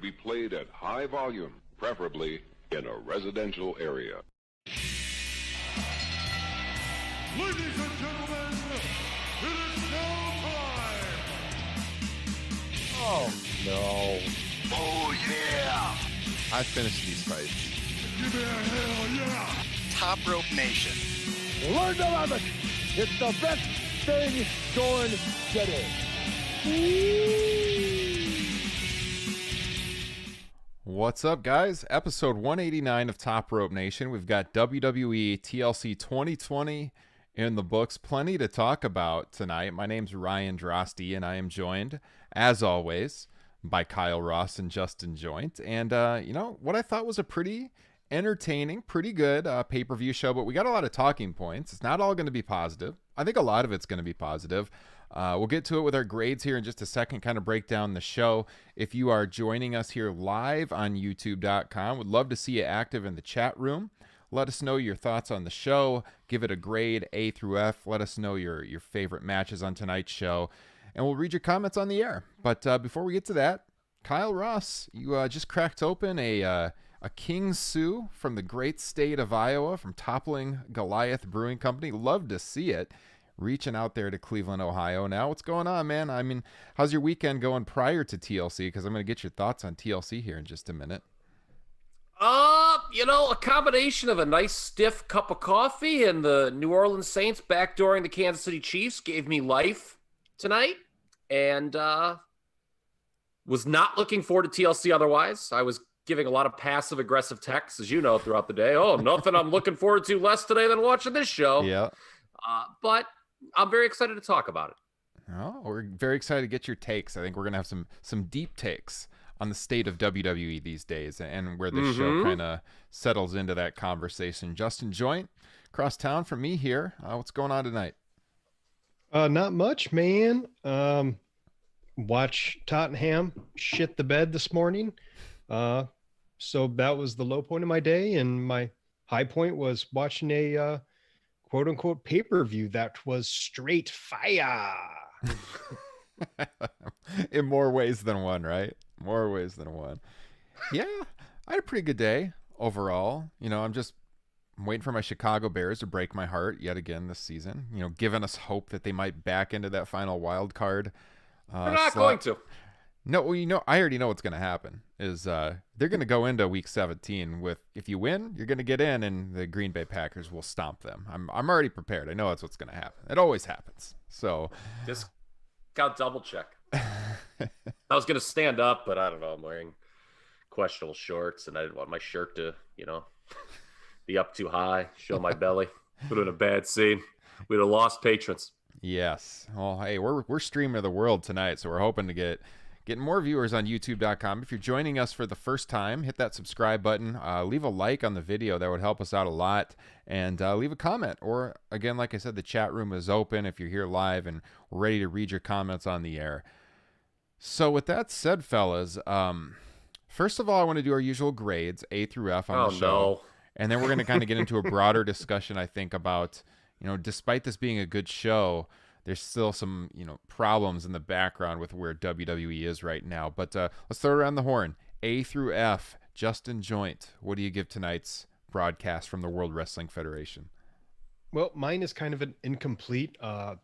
should be played at high volume, preferably in a residential area. Ladies and gentlemen, it is now time! Oh, no. Oh, yeah! I finished these fights. Give me a hell yeah! Top Rope Nation. Learn to love it. It's the best thing going today. What's up, guys? Episode 189 of Top Rope Nation. We've got WWE TLC 2020 in the books. Plenty to talk about tonight. My name's Ryan Drosty, and I am joined, as always, by Kyle Ross and Justin Joint. And, what I thought was a pretty entertaining, pretty good pay-per-view show, but we got a lot of talking points. It's not all going to be positive. I think a lot of it's going to be positive. We'll get to it with our grades here in just a second, kind of break down the show. If you are joining us here live on youtube.com, would love to see you active in the chat room. Let us know your thoughts on the show. Give it a grade A through F. Let us know your favorite matches on tonight's show, and we'll read your comments on the air. But before we get to that, Kyle Ross, you just cracked open a King Sue from the great state of Iowa from Toppling Goliath Brewing Company. Love to see it. Reaching out there to Cleveland, Ohio. Now, what's going on, man? I mean, how's your weekend going prior to TLC? Because I'm going to get your thoughts on TLC here in just a minute. A combination of a nice stiff cup of coffee and the New Orleans Saints backdooring the Kansas City Chiefs gave me life tonight. And was not looking forward to TLC otherwise. I was giving a lot of passive-aggressive texts, as you know, throughout the day. Oh, nothing I'm looking forward to less today than watching this show. Yeah. But I'm very excited to talk about it. Oh, we're very excited to get your takes. I think we're going to have some deep takes on the state of WWE these days and where the show kind of settles into that conversation. Justin Joint, across town from me here. What's going on tonight? Not much, man. Watch Tottenham shit the bed this morning. So that was the low point of my day, and my high point was watching a quote unquote pay-per-view that was straight fire. In more ways than one, right? More ways than one. Yeah, I had a pretty good day overall. I'm waiting for my Chicago Bears to break my heart yet again this season. Giving us hope that they might back into that final wild card. They're not going to. No, well, I already know what's going to happen. Is they're going to go into Week 17 with, if you win, you're going to get in, and the Green Bay Packers will stomp them. I'm already prepared. I know that's what's going to happen. It always happens. So just got double check. I was going to stand up, but I don't know. I'm wearing questionable shorts, and I didn't want my shirt to, be up too high, show my belly. Would have been a bad scene. We'd have lost patrons. Yes. Well, hey, we're streaming to the world tonight, so we're hoping to get more viewers on youtube.com. If you're joining us for the first time, hit that subscribe button, leave a like on the video. That would help us out a lot, and leave a comment. Or again, like I said, the chat room is open if you're here live, and we're ready to read your comments on the air. So with that said, fellas, first of all, I want to do our usual grades, A through F on the show. No. And then we're going to kind of get into a broader discussion, I think, about, despite this being a good show, there's still some, problems in the background with where WWE is right now. But let's throw it around the horn. A through F, Justin Joint, what do you give tonight's broadcast from the World Wrestling Federation? Well, mine is kind of an incomplete. I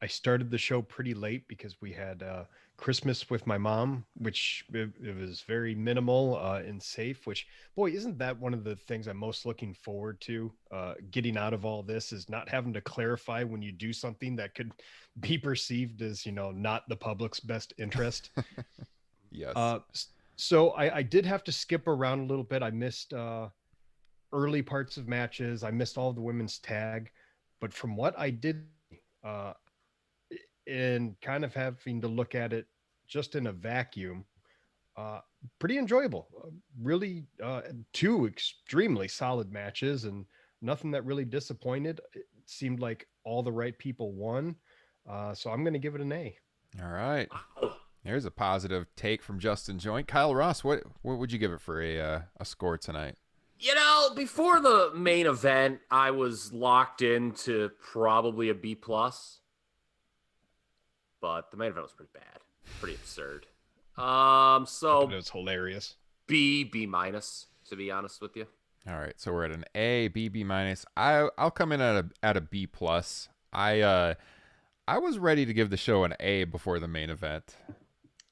started the show pretty late because we had Christmas with my mom, which it was very minimal and safe, which, boy, isn't that one of the things I'm most looking forward to getting out of all this, is not having to clarify when you do something that could be perceived as, not the public's best interest. Yes. So I did have to skip around a little bit. I missed early parts of matches. I missed all of the women's tag, but from what I did, and kind of having to look at it just in a vacuum, pretty enjoyable. Really, two extremely solid matches and nothing that really disappointed. It seemed like all the right people won. So I'm going to give it an A. All right. There's a positive take from Justin Joint. Kyle Ross, what would you give it for a score tonight? Before the main event, I was locked into probably a B+. But the main event was pretty bad, pretty absurd. So It was hilarious. B minus, to be honest with you. All right, so we're at an A, B minus. I'll come in at a B plus. I was ready to give the show an A before the main event.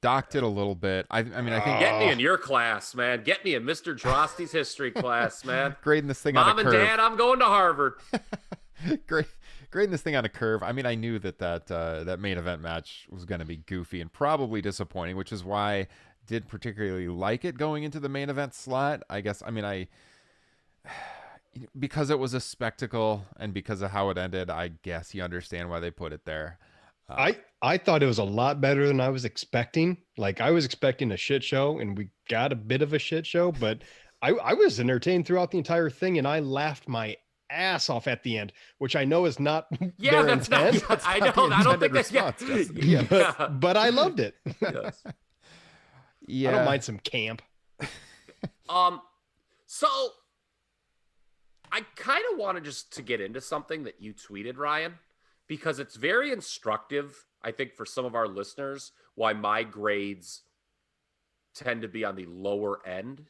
Docked it a little bit. I mean, I think Get me in your class, man. Get me in Mr. Drosty's history class, man. grading this thing on a Mom curve. and Dad, I'm going to Harvard. Grading this thing on a curve. I mean, I knew that main event match was going to be goofy and probably disappointing, which is why I did particularly like it going into the main event slot. I guess, I mean, because it was a spectacle and because of how it ended, I guess you understand why they put it there. I thought it was a lot better than I was expecting. Like, I was expecting a shit show, and we got a bit of a shit show, but I was entertained throughout the entire thing, and I laughed my ass off at the end, which I know is not Yeah, their that's intent. not. I know. I don't think that's But I loved it. Yes. Yeah. I don't mind some camp. So I kind of wanted just to get into something that you tweeted, Ryan, because it's very instructive, I think, for some of our listeners, why my grades tend to be on the lower end,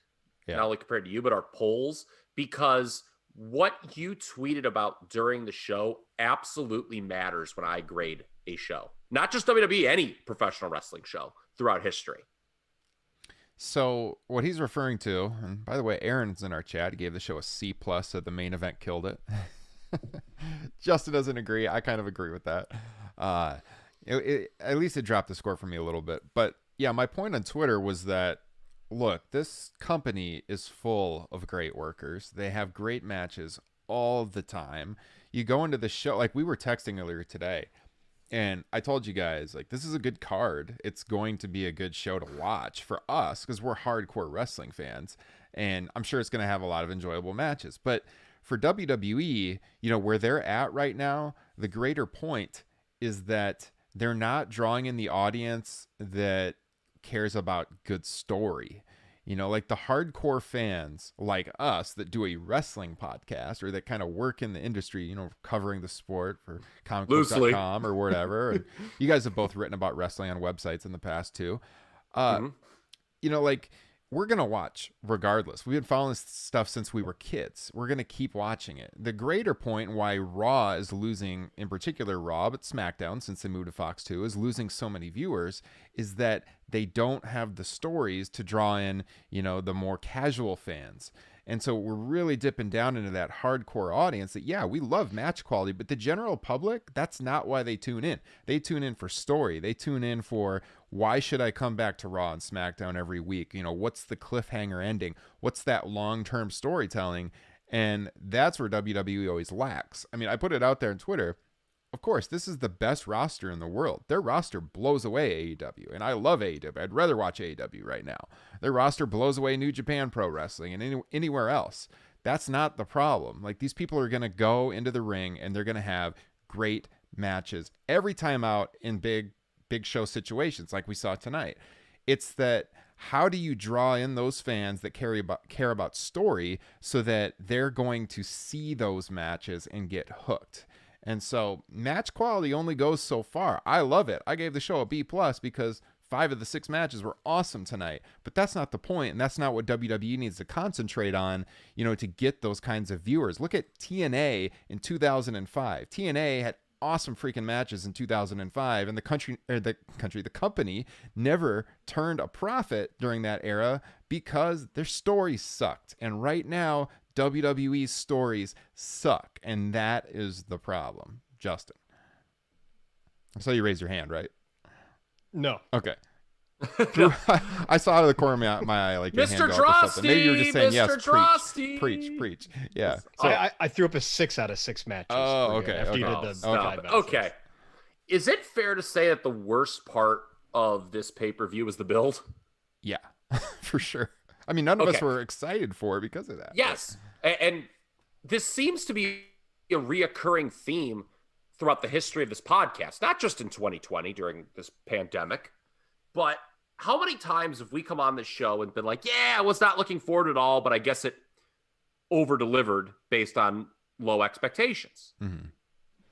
not only compared to you, but our polls, because what you tweeted about during the show absolutely matters when I grade a show. Not just WWE, any professional wrestling show throughout history. So what he's referring to, and by the way, Aaron's in our chat. He gave the show a C plus, said the main event killed it. Justin doesn't agree. I kind of agree with that. At least it dropped the score for me a little bit. But yeah, my point on Twitter was that, look, this company is full of great workers. They have great matches all the time. You go into the show, like we were texting earlier today, and I told you guys, like, this is a good card. It's going to be a good show to watch for us because we're hardcore wrestling fans. And I'm sure it's going to have a lot of enjoyable matches. But for WWE, you know, where they're at right now, the greater point is that they're not drawing in the audience that cares about good story. You know, like the hardcore fans like us that do a wrestling podcast or that kind of work in the industry, you know, covering the sport for comicbook.com or whatever. And you guys have both written about wrestling on websites in the past too. You know, like, we're going to watch regardless. We've been following this stuff since we were kids. We're going to keep watching it. The greater point why Raw is losing, in particular Raw, but SmackDown, since they moved to Fox 2, is losing so many viewers, is that they don't have the stories to draw in, you know, the more casual fans. And so we're really dipping down into that hardcore audience that, yeah, we love match quality, but the general public, that's not why they tune in. They tune in for story. They tune in for, why should I come back to Raw and SmackDown every week? You know, what's the cliffhanger ending? What's that long-term storytelling? And that's where WWE always lacks. I mean, I put it out there on Twitter. Of course, this is the best roster in the world. Their roster blows away AEW, and I love AEW. I'd rather watch AEW right now. Their roster blows away New Japan Pro Wrestling and anywhere else. That's not the problem. Like, these people are going to go into the ring, and they're going to have great matches every time out in big show situations like we saw tonight. It's that, how do you draw in those fans that care about story so that they're going to see those matches and get hooked? And so match quality only goes so far. I love it. I gave the show a B plus because 5 of the 6 matches were awesome tonight. But that's not the point, and that's not what WWE needs to concentrate on, you know, to get those kinds of viewers. Look at TNA in 2005. TNA had awesome freaking matches in 2005, and the company never turned a profit during that era because their stories sucked. And right now, WWE's stories suck, and that is the problem. Justin, I saw you raise your hand, right? No. Okay. I saw out of the corner of my eye, like, your hand Mr. go up or something. Maybe you were just saying, Drosty, yes, Mr. Drosty. preach. Yeah. So, I threw up a 6 out of 6 matches. Oh, okay. After you Okay. did the Stop five it. matches. Okay. Is it fair to say that the worst part of this pay-per-view is the build? yeah, for sure. I mean, none of us Okay. were excited for it because of that. Yes. And this seems to be a reoccurring theme throughout the history of this podcast, not just in 2020 during this pandemic, but how many times have we come on this show and been like, yeah, I was not looking forward at all, but I guess it over-delivered based on low expectations. Mm-hmm.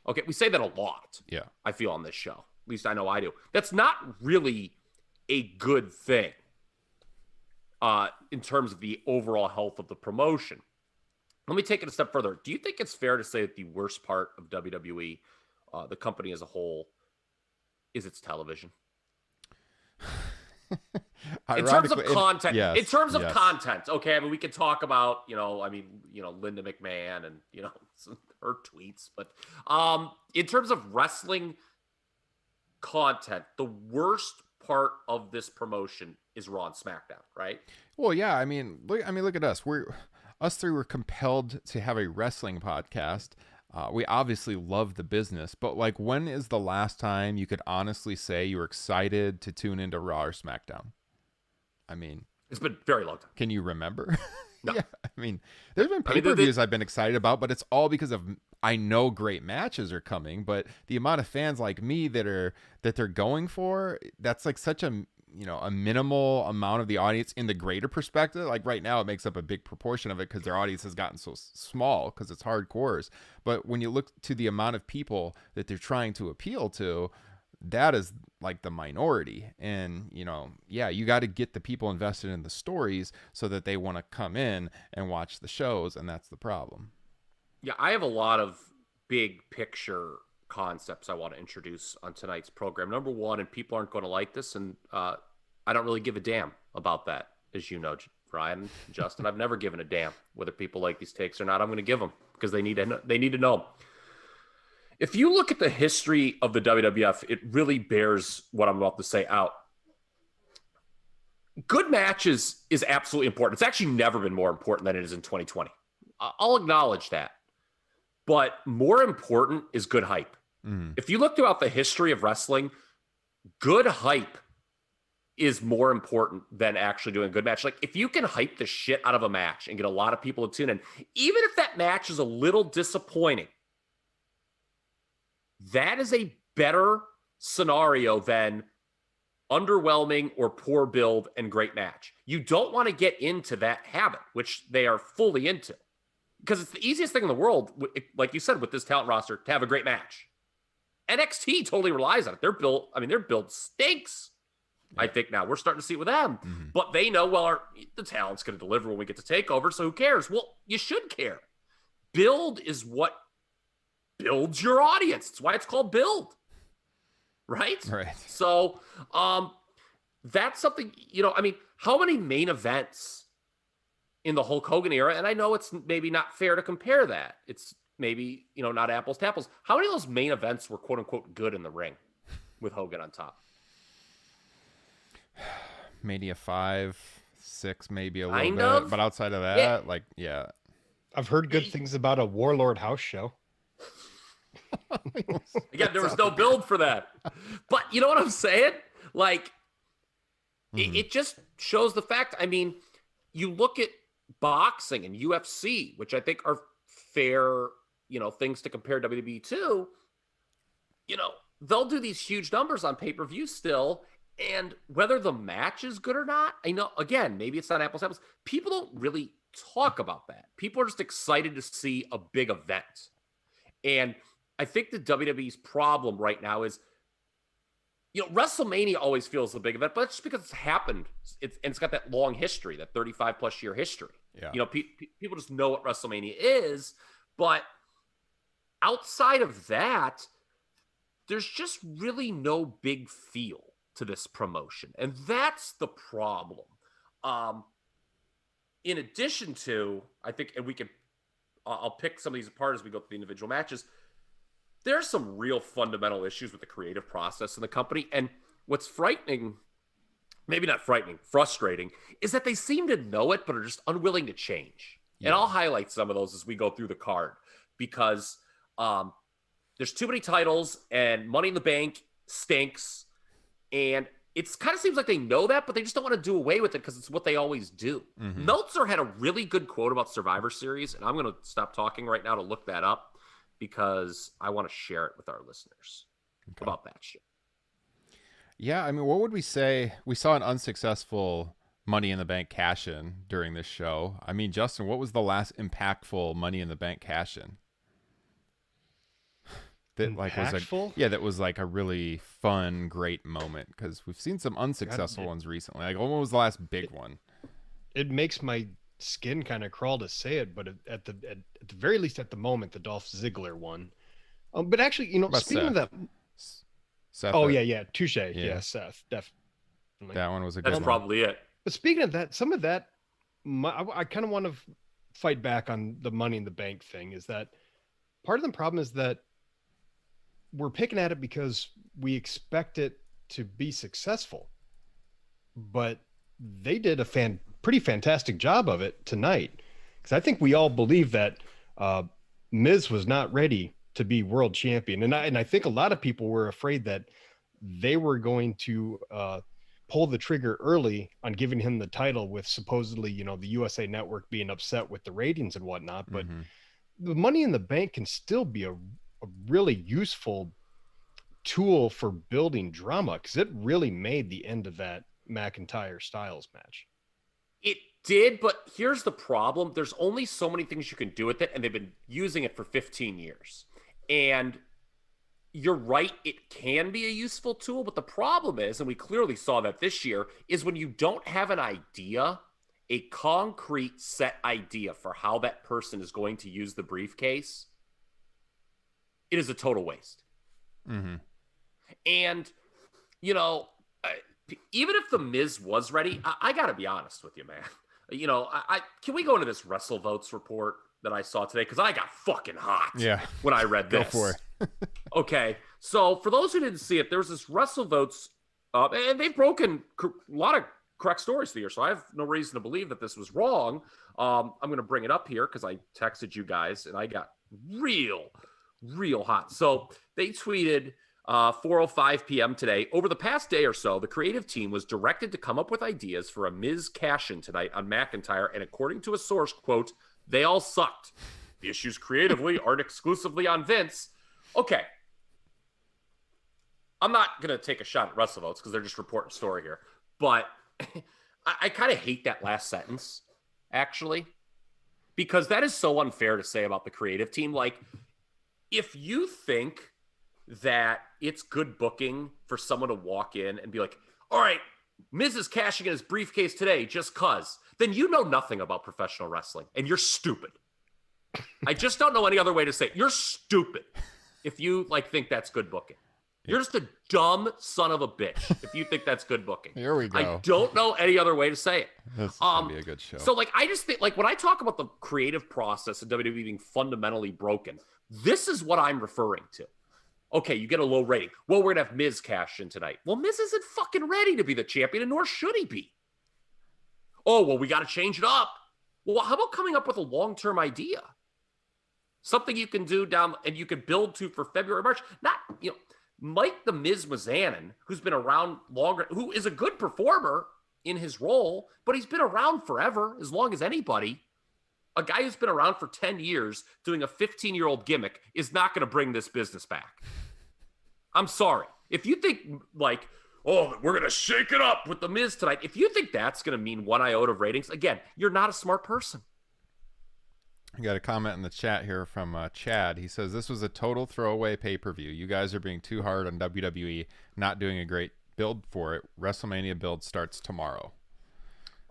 Okay, we say that a lot. Yeah. I feel on this show. At least I know I do. That's not really a good thing in terms of the overall health of the promotion. Let me take it a step further. Do you think it's fair to say that the worst part of WWE, the company as a whole, is its television? In terms of content, content, okay. I mean, we can talk about, Linda McMahon and, her tweets, but in terms of wrestling content, the worst part of this promotion is Raw and SmackDown, right? Well, yeah. I mean, look at us. Us three were compelled to have a wrestling podcast. We obviously love the business, but like, when is the last time you could honestly say you were excited to tune into Raw or SmackDown? I mean, it's been a very long time. Can you remember? No. Yeah, I mean, there's been pay-per-views I've been excited about, but it's all because of, I know great matches are coming, but the amount of fans like me that they're going for, that's like such a minimal amount of the audience in the greater perspective. Like right now, it makes up a big proportion of it because their audience has gotten so small because it's hardcores. But when you look to the amount of people that they're trying to appeal to, that is like the minority. And, you got to get the people invested in the stories so that they want to come in and watch the shows. And that's the problem. Yeah, I have a lot of big picture concepts I want to introduce on tonight's program. Number one, and people aren't going to like this, and I don't really give a damn about that, as you know, Bryan, Justin. I've never given a damn whether people like these takes or not. I'm going to give them because they need to know them. If you look at the history of the WWF, it really bears what I'm about to say out. Good matches is absolutely important. It's actually never been more important than it is in 2020. I'll acknowledge that. But more important is good hype. If you look throughout the history of wrestling, good hype is more important than actually doing a good match. Like, if you can hype the shit out of a match and get a lot of people to tune in, even if that match is a little disappointing, that is a better scenario than underwhelming or poor build and great match. You don't want to get into that habit, which they are fully into, because it's the easiest thing in the world, like you said, with this talent roster, to have a great match. NXT totally relies on it. Their build stinks. Yeah. I think now we're starting to see it with them, but they know, well, the talent's going to deliver when we get to TakeOver, so who cares? Well, you should care. Build is what builds your audience. It's why it's called build, right? Right. So that's something, how many main events in the Hulk Hogan era, and I know it's maybe not fair to compare that. It's maybe, not apples to apples. How many of those main events were quote unquote good in the ring with Hogan on top? Maybe a 5, 6, maybe a little bit. But outside of that, yeah. I've heard good things about a Warlord house show. Again, there was no build for that. But you know what I'm saying? Like, it just shows the fact. I mean, you look at boxing and UFC, which I think are fair, things to compare WWE to. They'll do these huge numbers on pay-per-view still, and whether the match is good or not, I know, again, maybe it's not apples to apples. People don't really talk about that. People are just excited to see a big event. And I think the WWE's problem right now is, WrestleMania always feels a big event, but it's just because it's happened. It's got that long history, that 35 plus year history. Yeah. People just know what WrestleMania is, but outside of that, there's just really no big feel to this promotion. And that's the problem. In addition to, I think, and I'll pick some of these apart as we go through the individual matches. There's some real fundamental issues with the creative process in the company. And what's frightening, maybe not frightening, frustrating, is that they seem to know it, but are just unwilling to change. Yeah. And I'll highlight some of those as we go through the card, because there's too many titles and Money in the Bank stinks. And it kind of seems like they know that, but they just don't want to do away with it because it's what they always do. Meltzer had a really good quote about Survivor Series, and I'm going to stop talking right now to look that up because I want to share it with our listeners about that shit. Yeah, I mean, what would we say? We saw an unsuccessful Money in the Bank cash-in during this show. I mean, Justin, what was the last impactful Money in the Bank cash-in? that like was Impactful? that was like a really fun, great moment, because we've seen some unsuccessful ones recently. Like, when was the last big one? It makes my skin kind of crawl to say it, but at the very least at the moment, the Dolph Ziggler one. But actually, What about speaking of Seth? that, Seth, yeah, touche, yeah, Seth, definitely. that one was a good That's one. probably it. But speaking of that, some of that, I kind of want to fight back on the Money in the Bank thing. Is that part of the problem is that we're picking at it because we expect it to be successful, but they did a pretty fantastic job of it tonight. Because I think we all believe that Miz was not ready to be world champion, and I think a lot of people were afraid that they were going to pull the trigger early on giving him the title, with supposedly the USA Network being upset with the ratings and whatnot. But the Money in the Bank can still be a really useful tool for building drama, because it really made the end of that McIntyre Styles match. It did, but here's the problem. There's only so many things you can do with it, and they've been using it for 15 years. And you're right, it can be a useful tool, but the problem is, and we clearly saw that this year, is when you don't have an idea, a concrete set idea for how that person is going to use the briefcase, it is a total waste. Mm-hmm. And, even if the Miz was ready, I got to be honest with you, man. Can we go into this WrestleVotes report that I saw today? Because I got fucking hot when I read this. Go for it. Okay, so for those who didn't see it, there was this WrestleVotes, and they've broken a lot of correct stories here, so I have no reason to believe that this was wrong. I'm going to bring it up here because I texted you guys, and I got real hot. So they tweeted 4:05 p.m. today. Over the past day or so, the creative team was directed to come up with ideas for a Miz cash-in tonight on McIntyre, and according to a source, quote, they all sucked. The issues creatively aren't exclusively on Vince. Okay. I'm not going to take a shot at WrestleVotes because they're just reporting a story here. But I kind of hate that last sentence, actually, because that is so unfair to say about the creative team. Like, if you think that it's good booking for someone to walk in and be like, all right, Miz is cashing in his briefcase today just cuz, then you know nothing about professional wrestling and you're stupid. I just don't know any other way to say it. You're stupid if you think that's good booking. You're just a dumb son of a bitch if you think that's good booking. Here we go. I don't know any other way to say it. This is gonna be a good show. So I just think when I talk about the creative process of WWE being fundamentally broken, this is what I'm referring to. Okay, you get a low rating. Well, we're going to have Miz cash in tonight. Well, Miz isn't fucking ready to be the champion, and nor should he be. Oh, well, we got to change it up. Well, how about coming up with a long-term idea? Something you can do down, and you can build to for February, March. Not, Mike the Miz Mizanin, who's been around longer, who is a good performer in his role, but he's been around forever, as long as anybody. A guy who's been around for 10 years doing a 15-year-old gimmick is not going to bring this business back. I'm sorry. If you think we're going to shake it up with the Miz tonight, if you think that's going to mean 1 iota of ratings, again, you're not a smart person. I got a comment in the chat here from Chad. He says, this was a total throwaway pay-per-view. You guys are being too hard on WWE, not doing a great build for it. WrestleMania build starts tomorrow.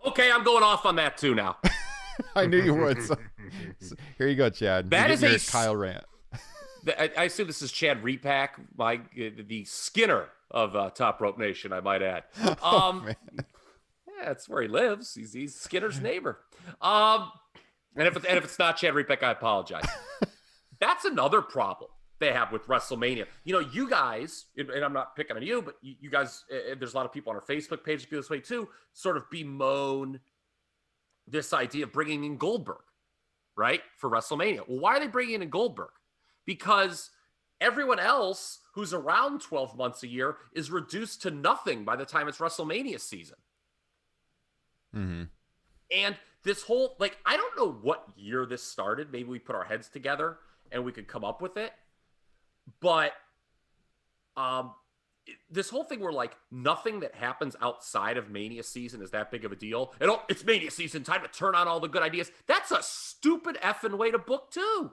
Okay, I'm going off on that too now. I knew you would. So here you go, Chad. That is a Kyle rant. I assume this is Chad Repack, the Skinner of Top Rope Nation, I might add. Yeah, that's where he lives. He's Skinner's neighbor. And if it's not Chad Repack, I apologize. That's another problem they have with WrestleMania. You guys, and I'm not picking on you, but you guys, there's a lot of people on our Facebook page that feel this way too, sort of bemoan this idea of bringing in Goldberg, right, for WrestleMania. Well, why are they bringing in Goldberg? Because everyone else who's around 12 months a year is reduced to nothing by the time it's WrestleMania season. Mm-hmm. And this whole, I don't know what year this started. Maybe we put our heads together and we could come up with it. But this whole thing where nothing that happens outside of Mania season is that big of a deal. And it's Mania season, time to turn on all the good ideas. That's a stupid effing way to book too.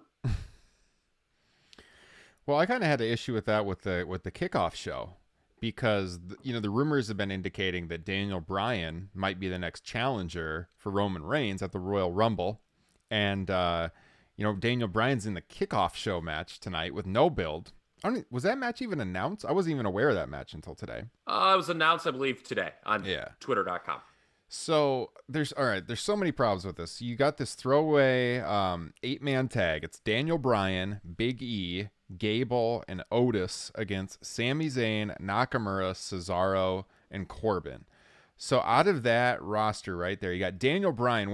Well, I kind of had an issue with that with the kickoff show because the rumors have been indicating that Daniel Bryan might be the next challenger for Roman Reigns at the Royal Rumble, and Daniel Bryan's in the kickoff show match tonight with no build. Was that match even announced? I wasn't even aware of that match until today. It was announced, I believe, today on Twitter.com. So there's so many problems with this. You got this throwaway 8-man tag. It's Daniel Bryan, Big E, Gable, and Otis against Sami Zayn, Nakamura, Cesaro, and Corbin. So out of that roster right there, you got Daniel Bryan,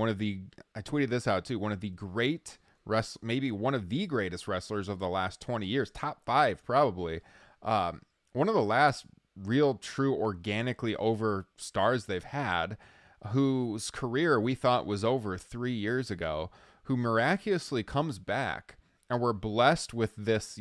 I tweeted this out too, one of the great maybe one of the greatest wrestlers of the last 20 years, top 5 probably. One of the last real true organically over stars they've had, whose career we thought was over 3 years ago, who miraculously comes back, and we're blessed with this,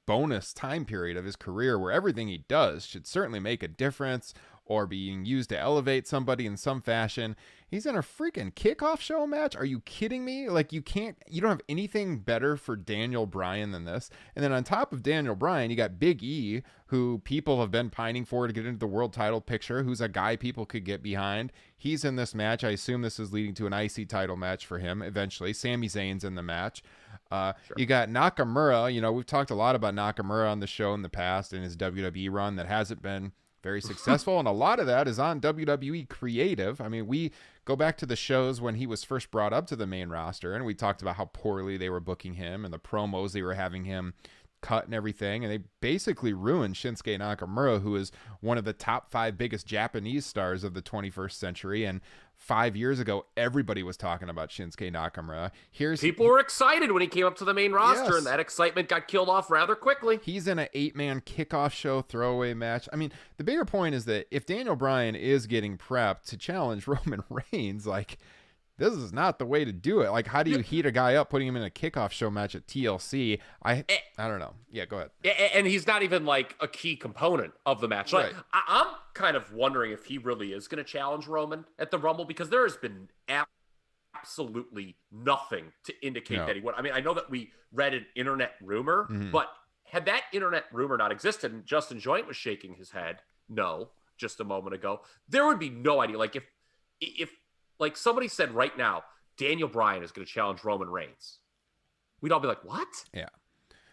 bonus time period of his career where everything he does should certainly make a difference or being used to elevate somebody in some fashion. He's in a freaking kickoff show match. Are you kidding me? Like, you don't have anything better for Daniel Bryan than this. And then on top of Daniel Bryan, you got Big E, who people have been pining for to get into the world title picture, who's a guy people could get behind. He's in this match. I assume this is leading to an IC title match for him eventually. Sami Zayn's in the match. Sure. You got Nakamura. We've talked a lot about Nakamura on the show in the past in his WWE run that hasn't been very successful, and a lot of that is on WWE Creative. I mean, we go back to the shows when he was first brought up to the main roster, and we talked about how poorly they were booking him and the promos they were having him cut and everything, and they basically ruined Shinsuke Nakamura, who is one of the top 5 biggest Japanese stars of the 21st century. And 5 years ago, everybody was talking about Shinsuke Nakamura. People were excited when he came up to the main roster, and that excitement got killed off rather quickly. He's in an 8-man kickoff show throwaway match. I mean, the bigger point is that if Daniel Bryan is getting prepped to challenge Roman Reigns, this is not the way to do it. Like, how do you heat a guy up, putting him in a kickoff show match at TLC? I don't know. Yeah, go ahead. And he's not even like a key component of the match. Like, right. I'm kind of wondering if he really is going to challenge Roman at the Rumble, because there has been absolutely nothing to indicate that he would. I mean, I know that we read an internet rumor, but had that internet rumor not existed, and Justin Joint was shaking his head no just a moment ago, there would be no idea. Like, if like somebody said right now, Daniel Bryan is going to challenge Roman Reigns, we'd all be like, what? Yeah.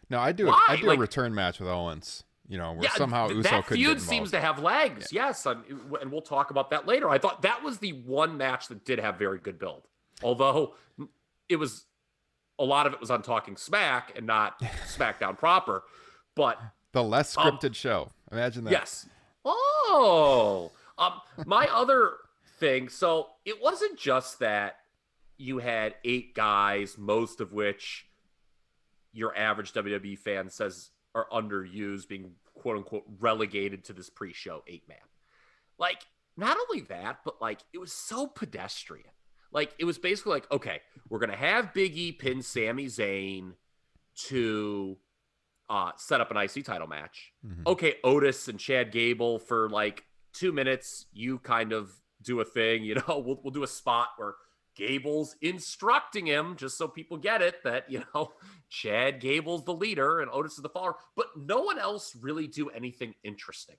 No, I do a return match with Owens, where somehow Uso that could feud seems to have legs. Yeah. Yes. And we'll talk about that later. I thought that was the one match that did have very good build, although it was, a lot of it was on Talking Smack and not SmackDown proper, but the less scripted show. Imagine that. Yes. Oh, my other thing. So it wasn't just that you had 8 guys, most of which your average WWE fan says are underused, being quote unquote relegated to this pre-show 8-man. Like, not only that, but like, it was so pedestrian. Like, it was basically like, okay, we're going to have Big E pin Sami Zayn to set up an IC title match. Okay, Otis and Chad Gable for like 2 minutes, you kind of do a thing, we'll do a spot where Gable's instructing him, just so people get it, that, Chad Gable's the leader and Otis is the follower, but no one else really do anything interesting.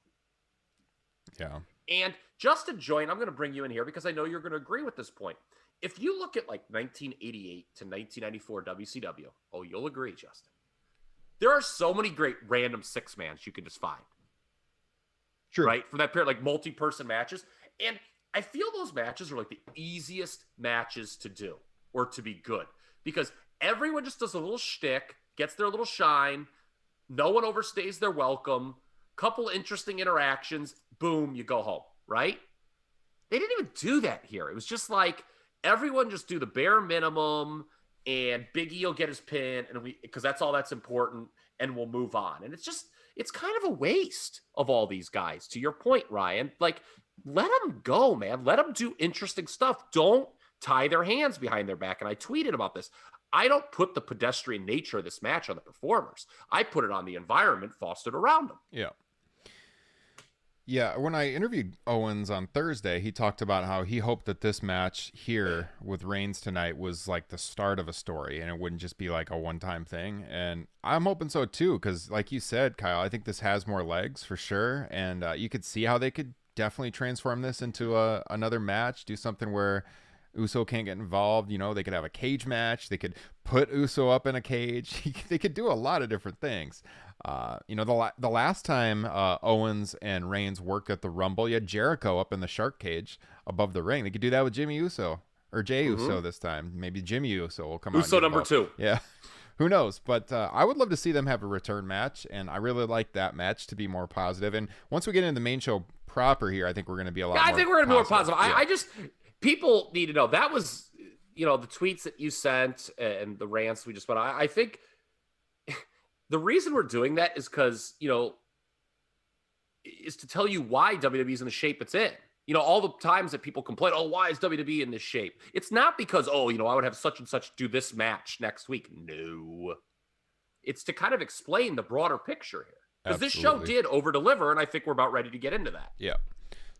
Yeah. And Justin Joint, I'm going to bring you in here because I know you're going to agree with this point. If you look at like 1988 to 1994 WCW, you'll agree, Justin. There are so many great random 6-mans you can just find. True. Right? For that period, like multi-person matches. And I feel those matches are like the easiest matches to do or to be good, because everyone just does a little shtick, gets their little shine. No one overstays their welcome. Couple interesting interactions. Boom, you go home, right? They didn't even do that here. It was just like everyone just do the bare minimum, and Big E will get his pin, and because that's all that's important, and we'll move on. And it's kind of a waste of all these guys. To your point, Ryan, like, let them go, man. Let them do interesting stuff. Don't tie their hands behind their back. And I tweeted about this. I don't put the pedestrian nature of this match on the performers. I put it on the environment fostered around them. Yeah. Yeah, when I interviewed Owens on Thursday, he talked about how he hoped that this match here with Reigns tonight was like the start of a story and it wouldn't just be like a one-time thing. And I'm hoping so too, because like you said, Kyle, I think this has more legs for sure. And you could see how they could definitely transform this into another match, do something where Uso can't get involved. You know, they could have a cage match. They could put Uso up in a cage. They could do a lot of different things. You know, the last time Owens and Reigns worked at the Rumble, you had Jericho up in the shark cage above the ring. They could do that with Jimmy Uso or Jey Uso this time. Maybe Jimmy Uso will come out. Uso number 2. Yeah. Who knows? But I would love to see them have a return match, and I really like that match to be more positive. And once we get into the main show proper here, I think we're going to be a lot more I think we're going to be more positive. Yeah. I just, people need to know that was, you know, the tweets that you sent and the rants we just went on. I think the reason we're doing that is because, you know, is to tell you why WWE is in the shape it's in. You know, all the times that people complain, oh, why is WWE in this shape? It's not because, oh, you know, I would have such and such do this match next week. No. It's to kind of explain the broader picture here. Because this show did over-deliver, and I think we're about ready to get into that. Yeah.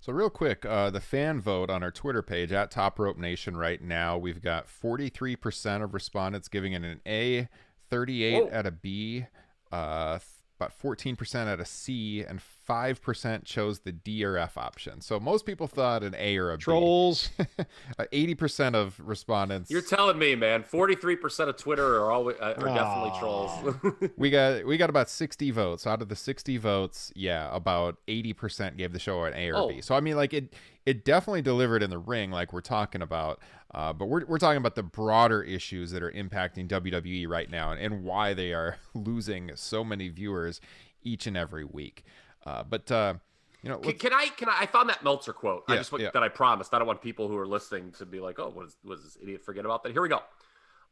So real quick, the fan vote on our Twitter page at Top Rope Nation right now, we've got 43% of respondents giving it an A, 38 at a B, about 14% at a C, and 5% chose the D or F option. So most people thought an A or a Trolls. B. 80% of respondents. You're telling me, man. 43% of Twitter are always definitely trolls. we got about 60 votes. Out of the 60 votes, yeah, about 80% gave the show an A or B. So I mean, like it definitely delivered in the ring, like we're talking about. But we're talking about the broader issues that are impacting WWE right now and why they are losing so many viewers each and every week. But you know, can I? I found that Meltzer quote. Yeah, That I promised. I don't want people who are listening to be like, "Oh, was this idiot forget about that?" Here we go.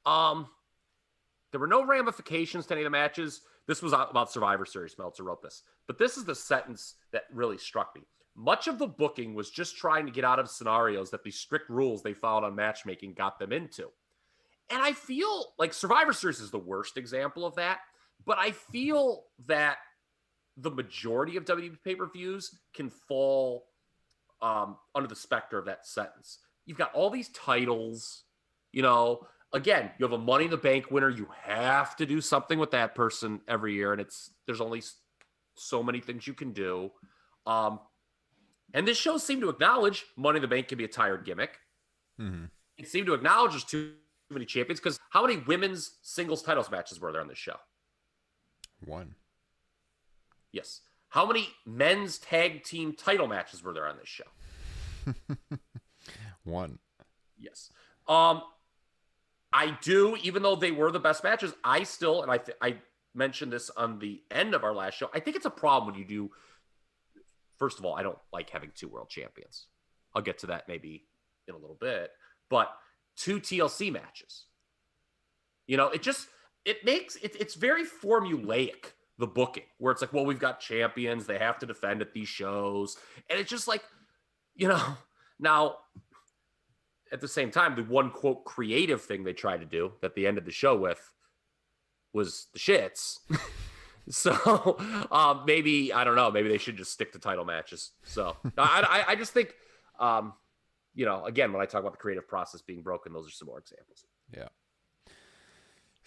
There were no ramifications to any of the matches. This was about Survivor Series. Meltzer wrote this, but this is the sentence that really struck me. Much of the booking was just trying to get out of scenarios that the strict rules they followed on matchmaking got them into. And I feel like Survivor Series is the worst example of that, but I feel that the majority of WWE pay-per-views can fall under the specter of that sentence. You've got all these titles, you know, again, you have a Money in the Bank winner. You have to do something with that person every year. And there's only so many things you can do. And this show seemed to acknowledge Money in the Bank can be a tired gimmick. Mm-hmm. It seemed to acknowledge there's too many champions, because how many women's singles titles matches were there on this show? 1. Yes. How many men's tag team title matches were there on this show? 1. Yes. I do, even though they were the best matches, I still, and I mentioned this on the end of our last show, I think it's a problem when you do. First of all, I don't like having 2 world champions. I'll get to that maybe in a little bit. But 2 TLC matches. You know, it's very formulaic, the booking, where it's like, well, we've got champions. They have to defend at these shows. And it's just like, you know, now at the same time, the one quote creative thing they tried to do that they ended the show with was the shits. So maybe, I don't know, maybe they should just stick to title matches. So I just think, you know, again, when I talk about the creative process being broken, those are some more examples. Yeah.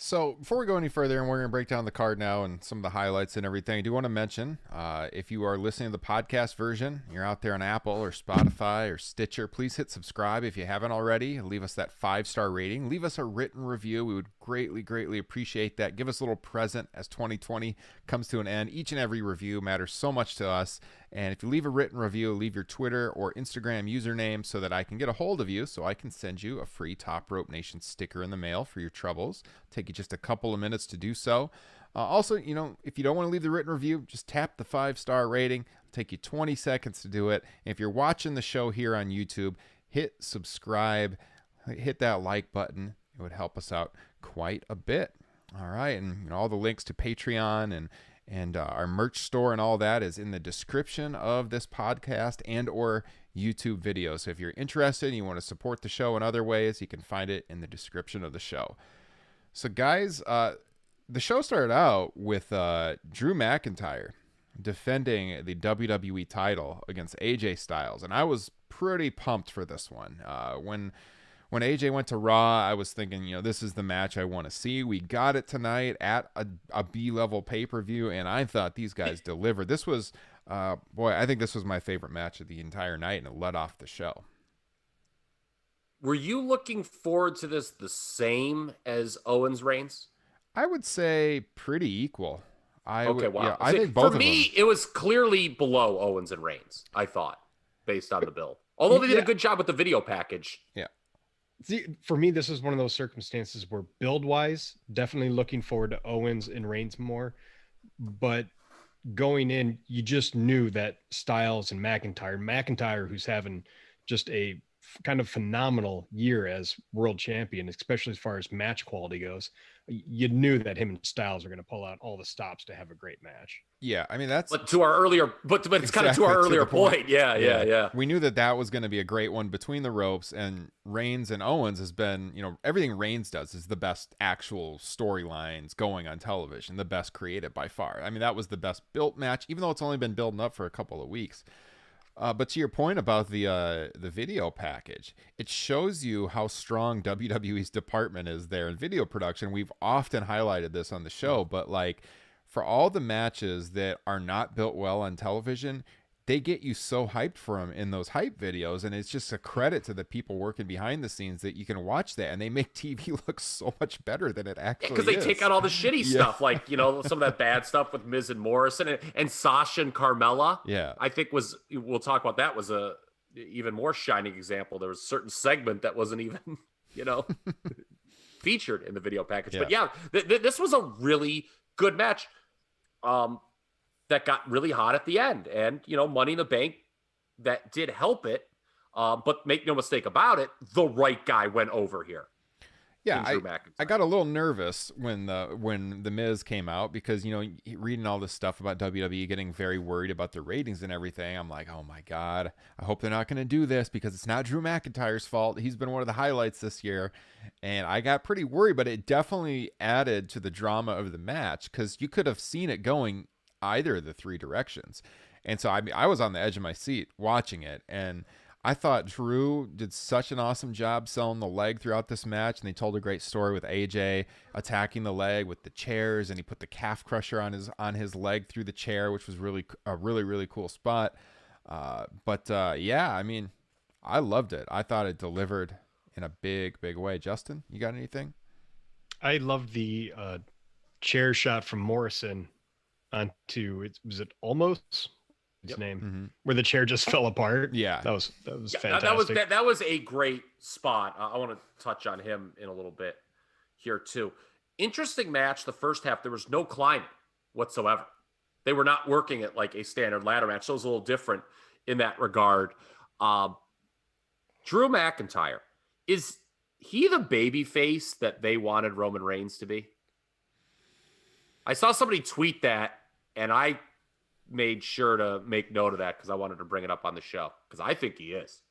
So before we go any further, and we're going to break down the card now and some of the highlights and everything, I do want to mention, if you are listening to the podcast version, you're out there on Apple or Spotify or Stitcher, please hit subscribe if you haven't already. Leave us that 5-star rating. Leave us a written review. We would greatly, greatly appreciate that. Give us a little present as 2020 comes to an end. Each and every review matters so much to us. And if you leave a written review, leave your Twitter or Instagram username so that I can get a hold of you, so I can send you a free Top Rope Nation sticker in the mail for your troubles. Take you just a couple of minutes to do so. Also, you know, if you don't want to leave the written review, just tap the 5-star rating. It'll take you 20 seconds to do it. And if you're watching the show here on YouTube, hit subscribe, hit that like button. It would help us out quite a bit. All right, and you know, all the links to Patreon and our merch store and all that is in the description of this podcast and or YouTube video. So if you're interested and you want to support the show in other ways, you can find it in the description of the show. So guys, the show started out with Drew McIntyre defending the WWE title against AJ Styles, and I was pretty pumped for this one. When AJ went to Raw, I was thinking, this is the match I want to see. We got it tonight at a B-level pay-per-view, and I thought these guys delivered. This was, I think this was my favorite match of the entire night, and it led off the show. Were you looking forward to this the same as Owens Reigns? I would say pretty equal. Wow. Yeah, I think both of them. For me, it was clearly below Owens and Reigns, I thought, based on the build. Although they did a good job with the video package. Yeah. See, for me, this is one of those circumstances where build-wise, definitely looking forward to Owens and Reigns more. But going in, you just knew that Styles and McIntyre, who's having just a kind of phenomenal year as world champion, especially as far as match quality goes, you knew that him and Styles are going to pull out all the stops to have a great match. Yeah, I mean that's. But to our earlier, but it's kind of to our earlier point. Yeah. We knew that was going to be a great one between the ropes, and Reigns and Owens has been, everything Reigns does is the best actual storylines going on television, the best created by far. I mean, that was the best built match, even though it's only been building up for a couple of weeks. But to your point about the video package, it shows you how strong WWE's department is there in video production. We've often highlighted this on the show, but for all the matches that are not built well on television, they get you so hyped for them in those hype videos, and it's just a credit to the people working behind the scenes that you can watch that, and they make TV look so much better than it actually is. Because they take out all the shitty stuff, like, some of that bad stuff with Miz and Morrison and Sasha and Carmella. Yeah. I think we'll talk about that, was a even more shining example. There was a certain segment that wasn't even, featured in the video package. Yeah. But this was a really good match. That got really hot at the end, and Money in the Bank, that did help it. But make no mistake about it, the right guy went over here. Yeah, I got a little nervous when the Miz came out, because reading all this stuff about WWE getting very worried about the ratings and everything, I'm like, oh my god, I hope they're not going to do this, because it's not Drew McIntyre's fault. He's been one of the highlights this year, and I got pretty worried. But it definitely added to the drama of the match, because you could have seen it going either of the three directions. And so I was on the edge of my seat watching it, and I thought Drew did such an awesome job selling the leg throughout this match, and they told a great story with AJ attacking the leg with the chairs, and he put the calf crusher on his leg through the chair, which was a really cool spot. Yeah, I mean, I loved it. I thought it delivered in a big way. Justin, you got anything? I loved the chair shot from Morrison onto was it Almost his name, where the chair just fell apart. Yeah, that was fantastic. That was a great spot. I want to touch on him in a little bit here too. Interesting match. The first half, there was no climbing whatsoever. They were not working it like a standard ladder match, so it was a little different in that regard. Drew McIntyre, is he the baby face that they wanted Roman Reigns to be? I saw somebody tweet that, and I made sure to make note of that because I wanted to bring it up on the show, because I think he is.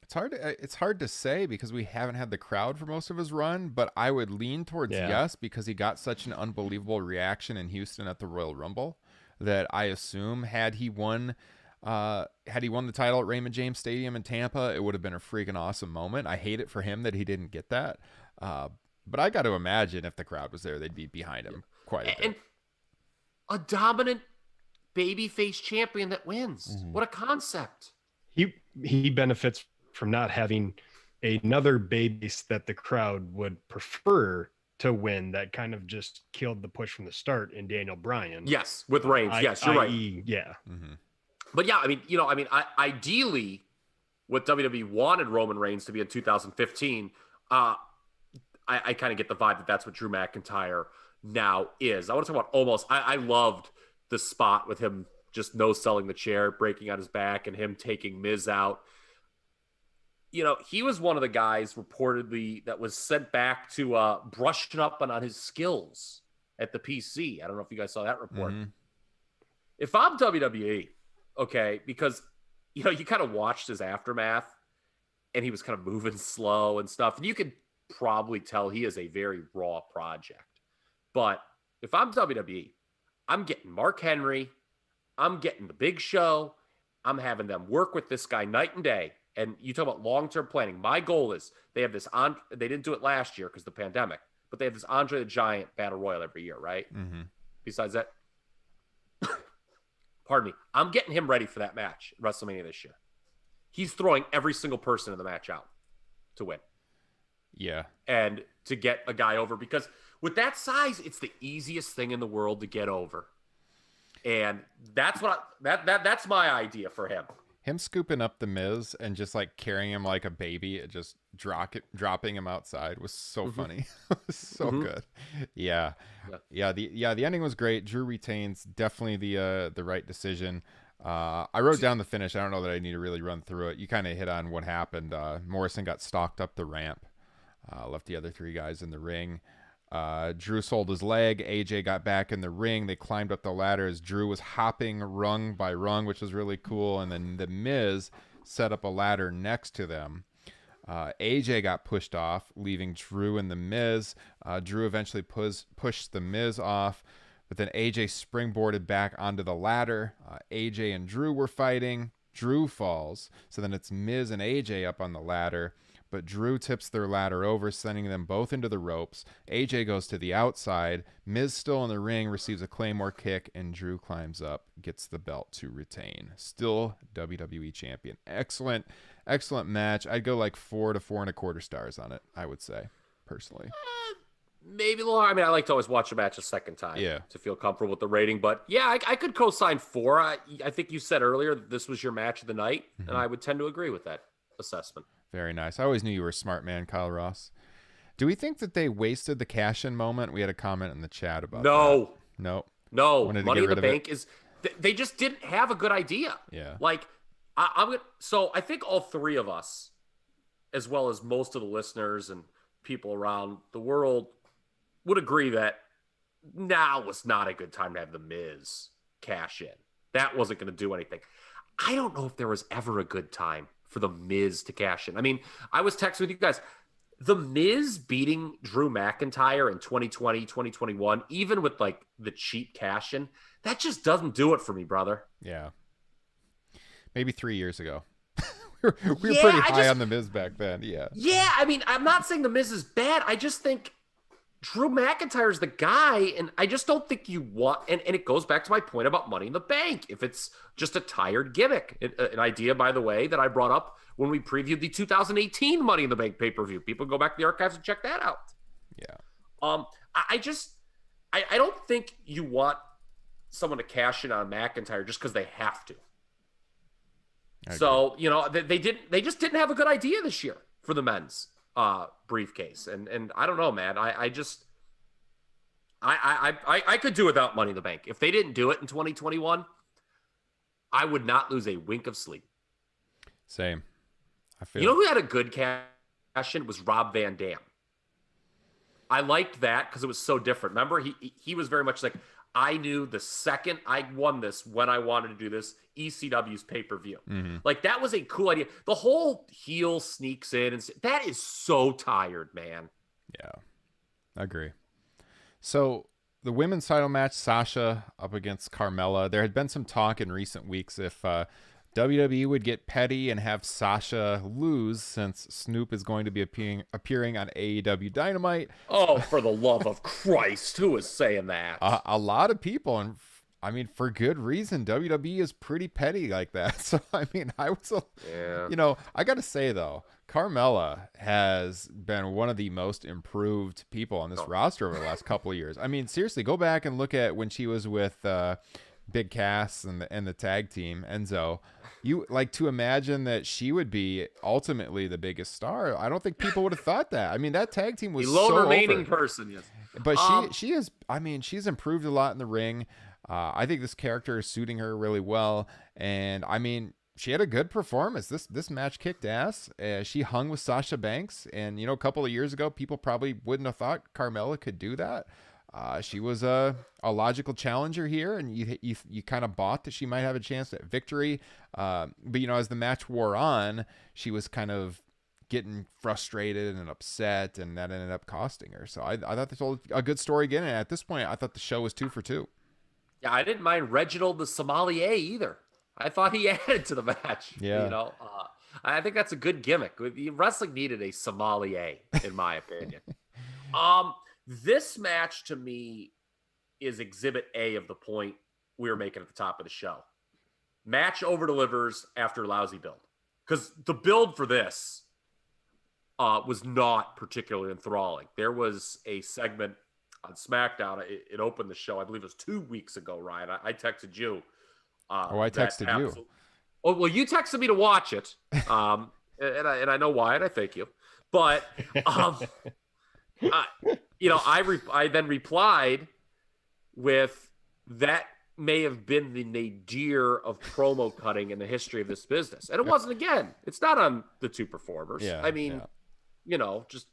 It's hard to say because we haven't had the crowd for most of his run, but I would lean towards yes, because he got such an unbelievable reaction in Houston at the Royal Rumble that I assume had he won the title at Raymond James Stadium in Tampa, it would have been a freaking awesome moment. I hate it for him that he didn't get that. But I got to imagine if the crowd was there, they'd be behind him quite a bit. And a dominant babyface champion that wins. Mm-hmm. What a concept. He benefits from not having another babyface that the crowd would prefer to win, that kind of just killed the push from the start in Daniel Bryan. Yes, with Reigns. Yes, you're right. Yeah. Mm-hmm. But yeah, ideally, what WWE wanted Roman Reigns to be in 2015, I kind of get the vibe that that's what Drew McIntyre now is. I want to talk about Almost. I loved the spot with him just no-selling the chair, breaking on his back, and him taking Miz out. He was one of the guys reportedly that was sent back to brushing up on his skills at the PC. I don't know if you guys saw that report. Mm-hmm. If I'm WWE, okay, because, you kind of watched his aftermath, and he was kind of moving slow and stuff, and you could probably tell he is a very raw project. But if I'm WWE, I'm getting Mark Henry, I'm getting the big show. I'm having them work with this guy night and day. And you talk about long-term planning. My goal is they have this on. They didn't do it last year because of the pandemic, but they have this Andre the Giant Battle Royal every year, right? Mm-hmm. Besides that, pardon me, I'm getting him ready for that match at WrestleMania this year. He's throwing every single person in the match out to win. Yeah. And to get a guy over, because with that size, it's the easiest thing in the world to get over. And that's that's my idea for him. Him scooping up the Miz and just like carrying him like a baby, and just dropping him outside was so funny. It was so good. Yeah. The ending was great. Drew retains, definitely the right decision. I wrote down the finish. I don't know that I need to really run through it. You kind of hit on what happened. Morrison got stalked up the ramp, left the other three guys in the ring. Drew sold his leg. AJ got back in the ring. They climbed up the ladder as Drew was hopping rung by rung, which was really cool. And then the Miz set up a ladder next to them. AJ got pushed off, leaving Drew and the Miz. Drew eventually pushed the Miz off, but then AJ springboarded back onto the ladder. AJ and Drew were fighting. Drew falls. So then it's Miz and AJ up on the ladder. But Drew tips their ladder over, sending them both into the ropes. AJ goes to the outside. Miz, still in the ring, receives a Claymore kick, and Drew climbs up, gets the belt to retain. Still WWE champion. Excellent match. I'd go like 4 to 4.25 stars on it, I would say, personally. Maybe a little. I mean, I like to always watch a match a second time to feel comfortable with the rating. But yeah, I could co-sign 4. I think you said earlier that this was your match of the night, and I would tend to agree with that assessment. Very nice. I always knew you were a smart man, Kyle Ross. Do we think that they wasted the cash-in moment? We had a comment in the chat about that. No. Money in the Bank is they just didn't have a good idea. Yeah. Like so I think all three of us, as well as most of the listeners and people around the world, would agree that now was not a good time to have the Miz cash in. That wasn't going to do anything. I don't know if there was ever a good time for the Miz to cash in. I mean, I was texting with you guys. The Miz beating Drew McIntyre in 2020, 2021, even with like the cheap cash in, that just doesn't do it for me, brother. Yeah. Maybe 3 years ago. we were pretty high on the Miz back then. Yeah. Yeah. I mean, I'm not saying the Miz is bad. I just think Drew McIntyre is the guy, and I just don't think you want. And it goes back to my point about Money in the Bank. If it's just a tired gimmick, an idea, by the way, that I brought up when we previewed the 2018 Money in the Bank pay-per-view. People go back to the archives and check that out. Yeah. I don't think you want someone to cash in on McIntyre just because they have to. So they just didn't have a good idea this year for the men's briefcase, and I don't know, man. I could do without Money in the Bank. If they didn't do it in 2021, I would not lose a wink of sleep. Same. You know who had a good cash in was Rob Van Dam. I liked that because it was so different. Remember, he was very much like, I knew the second I won this, when I wanted to do this, ECW's pay-per-view. Mm-hmm. Like, that was a cool idea. The whole heel sneaks in, and that is so tired, man. Yeah, I agree. So the women's title match, Sasha up against Carmella. There had been some talk in recent weeks if WWE would get petty and have Sasha lose, since Snoop is going to be appearing on AEW Dynamite. Oh, for the love of Christ, who is saying that? A lot of people, and I mean, for good reason. WWE is pretty petty like that. So, I mean, I was, I got to say, though, Carmella has been one of the most improved people on this roster over the last couple of years. I mean, seriously, go back and look at when she was with Big Cass and the tag team, Enzo. You like to imagine that she would be ultimately the biggest star. I don't think people would have thought that. I mean, that tag team was the lone so remaining over. Person, yes. But she is. I mean, she's improved a lot in the ring. I think this character is suiting her really well, and I mean, she had a good performance. This match kicked ass. She hung with Sasha Banks, and a couple of years ago, people probably wouldn't have thought Carmella could do that. She was a logical challenger here, and you kind of bought that she might have a chance at victory. But as the match wore on, she was kind of getting frustrated and upset, and that ended up costing her. So I thought this was a good story again. And at this point, I thought the show was 2 for 2. Yeah, I didn't mind Reginald the sommelier either. I thought he added to the match. Yeah. You know, I think that's a good gimmick. Wrestling needed a sommelier, in my opinion. This match to me is Exhibit A of the point we were making at the top of the show. Match over delivers after lousy build, because the build for this was not particularly enthralling. There was a segment on SmackDown. It opened the show, I believe it was 2 weeks ago, Ryan. I texted you. I texted you. Oh, well, you texted me to watch it, and I know why, and I thank you. But I then replied with, that may have been the nadir of promo cutting in the history of this business, and it wasn't. Again, it's not on the two performers. Yeah, I mean, just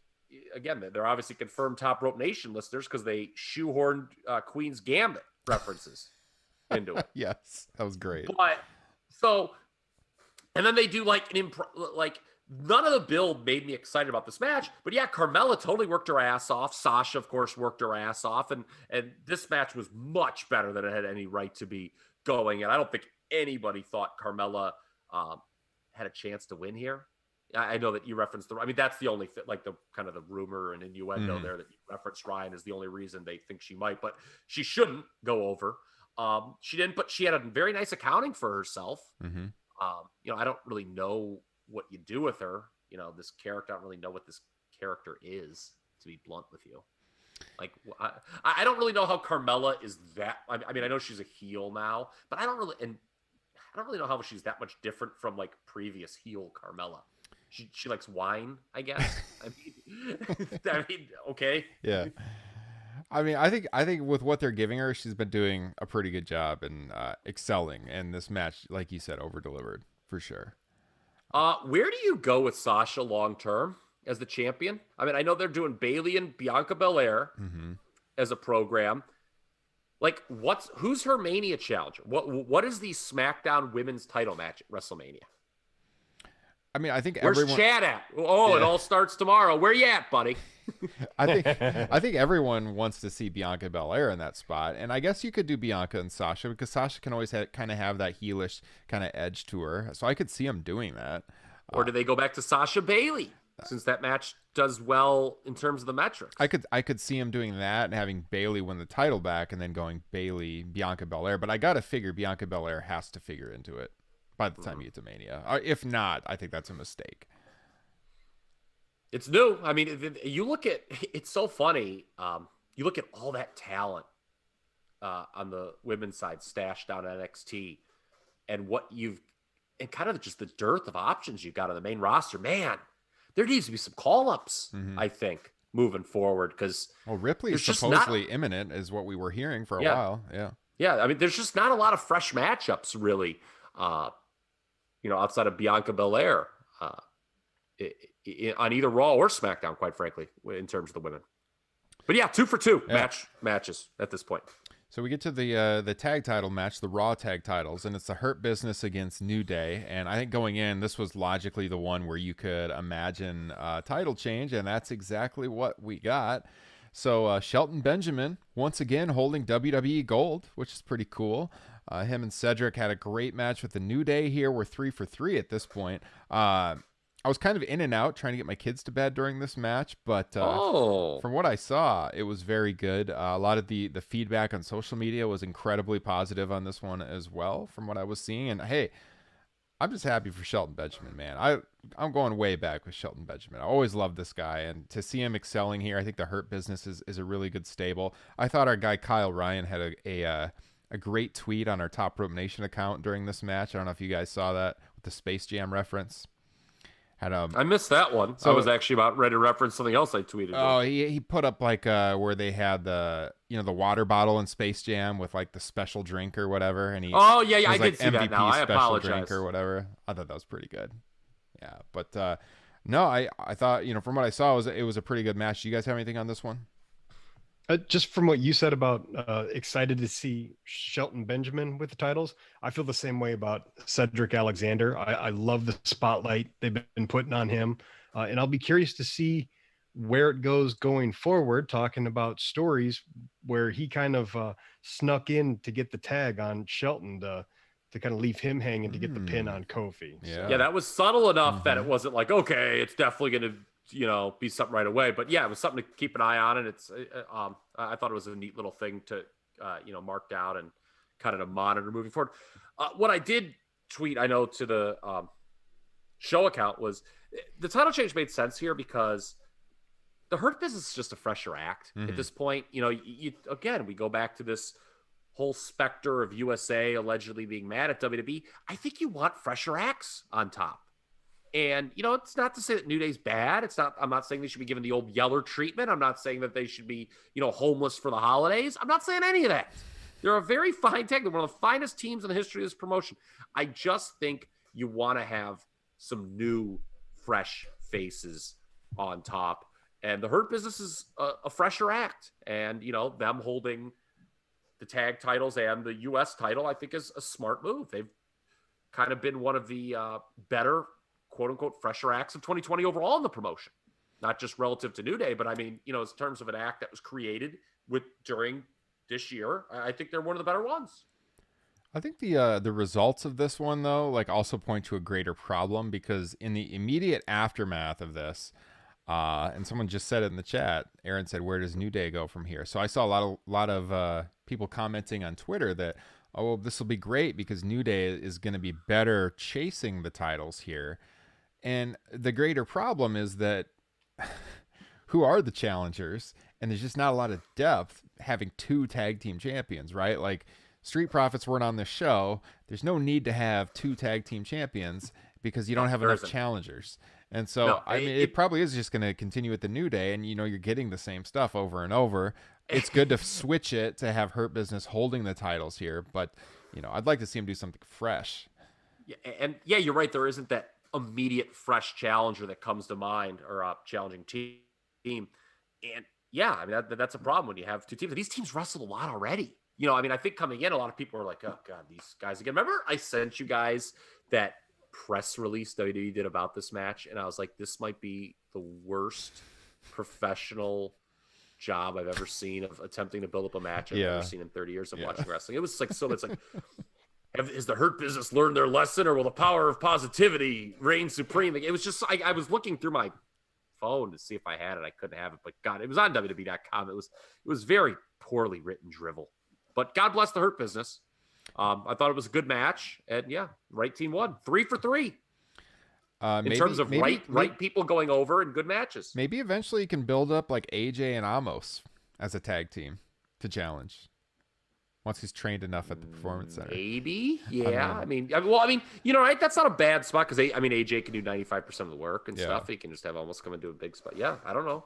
again, they're obviously confirmed Top Rope Nation listeners because they shoehorned Queen's Gambit references into it. Yes, that was great. But and then they do like none of the build made me excited about this match. But yeah, Carmella totally worked her ass off. Sasha, of course, worked her ass off, and this match was much better than it had any right to be going. And I don't think anybody thought Carmella had a chance to win here. I know that you referenced that's the only like the kind of the rumor and innuendo there that you referenced, Ryan, is the only reason they think she might, but she shouldn't go over. She didn't, but she had a very nice accounting for herself. I don't really know what you do with her. This character, I don't really know what this character is, to be blunt with you. Like, I don't really know how Carmella is that. I mean, I know she's a heel now, but I don't really know how she's that much different from like previous heel Carmella. She likes wine, I guess. I mean, okay. Yeah. I mean, I think with what they're giving her, she's been doing a pretty good job and excelling. And this match, like you said, over delivered for sure. Where do you go with Sasha long term as the champion? I mean, I know they're doing Bayley and Bianca Belair as a program. Like, who's her Mania challenger? What is the SmackDown Women's Title match at WrestleMania? I mean, I think where's Chad at? Oh, yeah. It all starts tomorrow. Where you at, buddy? I think everyone wants to see Bianca Belair in that spot, and I guess you could do Bianca and Sasha, because Sasha can always kind of have that heelish kind of edge to her. So I could see them doing that. Or do they go back to Sasha Bayley, since that match does well in terms of the metrics? I could see him doing that and having Bayley win the title back, and then going Bayley, Bianca Belair. But I gotta figure Bianca Belair has to figure into it by the time you get to Mania. If not, I think that's a mistake. It's new. I mean, you look at, it's so funny. You look at all that talent on the women's side stashed down at NXT, and and kind of just the dearth of options you got on the main roster. Man, there needs to be some call-ups, I think, moving forward, because Ripley is supposedly imminent, is what we were hearing for a while. Yeah. I mean, there's just not a lot of fresh matchups, really, outside of Bianca Belair. On either Raw or SmackDown, quite frankly, in terms of the women. But yeah, 2 for 2 matches at this point. So we get to the tag title match, the Raw tag titles, and it's the Hurt Business against New Day. And I think going in, this was logically the one where you could imagine a title change, and that's exactly what we got. So Shelton Benjamin, once again, holding WWE gold, which is pretty cool. Him and Cedric had a great match with the New Day here. We're 3 for 3 at this point. I was kind of in and out trying to get my kids to bed during this match, but from what I saw, it was very good. A lot of the feedback on social media was incredibly positive on this one as well, from what I was seeing. And hey, I'm just happy for Shelton Benjamin, man. I'm going way back with Shelton Benjamin. I always loved this guy, and to see him excelling here, I think the Hurt Business is a really good stable. I thought our guy Kyle Ryan had a great tweet on our Top Rope Nation account during this match. I don't know if you guys saw that with the Space Jam reference. I missed that one. So I was actually about ready to reference something else I tweeted. Oh, he put up like where they had the water bottle in Space Jam with like the special drink or whatever, and I did see MVP that. Now I apologize. Drink or whatever. I thought that was pretty good. Yeah, but no, I thought from what I saw it was a pretty good match. Do you guys have anything on this one? Just from what you said about excited to see Shelton Benjamin with the titles, I feel the same way about Cedric Alexander. I love the spotlight they've been putting on him. And I'll be curious to see where it goes going forward, talking about stories where he kind of snuck in to get the tag on Shelton to kind of leave him hanging to get the pin on Kofi. Yeah. Yeah, that was subtle enough that it wasn't like, okay, it's definitely going to, be something right away. But yeah, it was something to keep an eye on. And it's, I thought it was a neat little thing to, mark down and kind of to monitor moving forward. What I did tweet, I know, to the show account was the title change made sense here because the Hurt Business is just a fresher act at this point. Again, we go back to this whole specter of USA allegedly being mad at WWE. I think you want fresher acts on top. And, it's not to say that New Day's bad. I'm not saying they should be given the old Yeller treatment. I'm not saying that they should be, homeless for the holidays. I'm not saying any of that. They're a very fine tag. They're one of the finest teams in the history of this promotion. I just think you want to have some new, fresh faces on top. And the Hurt Business is a fresher act. And, them holding the tag titles and the U.S. title, I think, is a smart move. They've kind of been one of the better, quote-unquote, fresher acts of 2020 overall in the promotion. Not just relative to New Day, but, I mean, in terms of an act that was created during this year, I think they're one of the better ones. I think the results of this one, though, also point to a greater problem because in the immediate aftermath of this, and someone just said it in the chat, Aaron said, where does New Day go from here? So I saw a lot of people commenting on Twitter that, this will be great because New Day is going to be better chasing the titles here. And the greater problem is that who are the challengers? And there's just not a lot of depth having two tag team champions, right? Like Street Profits weren't on this show. There's no need to have two tag team champions because you don't have enough challengers. And so, it probably is just going to continue with the New Day, and you're getting the same stuff over and over. It's good to switch it to have Hurt Business holding the titles here, but I'd like to see him do something fresh. Yeah, and you're right. There isn't that immediate fresh challenger that comes to mind or a challenging team. And yeah, I mean that's a problem when you have two teams. These teams wrestled a lot already. I think coming in, a lot of people are like, "Oh God, these guys again." Remember, I sent you guys that press release WWE did about this match, and I was like, this might be the worst professional job I've ever seen of attempting to build up a match I've ever seen in 30 years of watching wrestling. It was like, so it's like, has the Hurt Business learned their lesson, or will the power of positivity reign supreme? It was just, I was looking through my phone to see if I had it. I couldn't have it, but God, it was on WWE.com. It was very poorly written drivel, but God bless the Hurt Business. I thought it was a good match, and right team won 3 for 3 in terms of right people going over and good matches. Maybe eventually you can build up like AJ and Amos as a tag team to challenge once he's trained enough at the Performance Center. Maybe, yeah. I mean, right? That's not a bad spot because AJ can do 95% of the work and stuff. He can just have Amos come and do a big spot. Yeah, I don't know.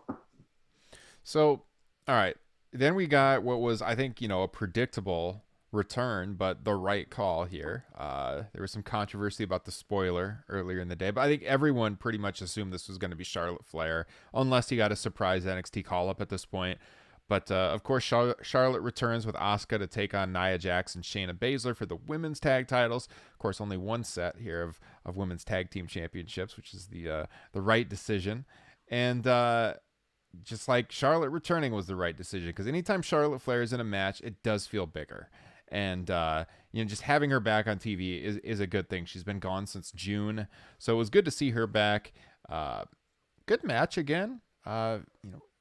So, all right, then we got what was, I think, a predictable return, but the right call here. There was some controversy about the spoiler earlier in the day, but I think everyone pretty much assumed this was going to be Charlotte Flair, unless he got a surprise NXT call-up at this point. But, of course, Charlotte returns with Asuka to take on Nia Jax and Shayna Baszler for the women's tag titles. Of course, only one set here of women's tag team championships, which is the right decision. And just like Charlotte returning was the right decision, because anytime Charlotte Flair is in a match, it does feel bigger. And, just having her back on TV is a good thing. She's been gone since June. So it was good to see her back. Good match again.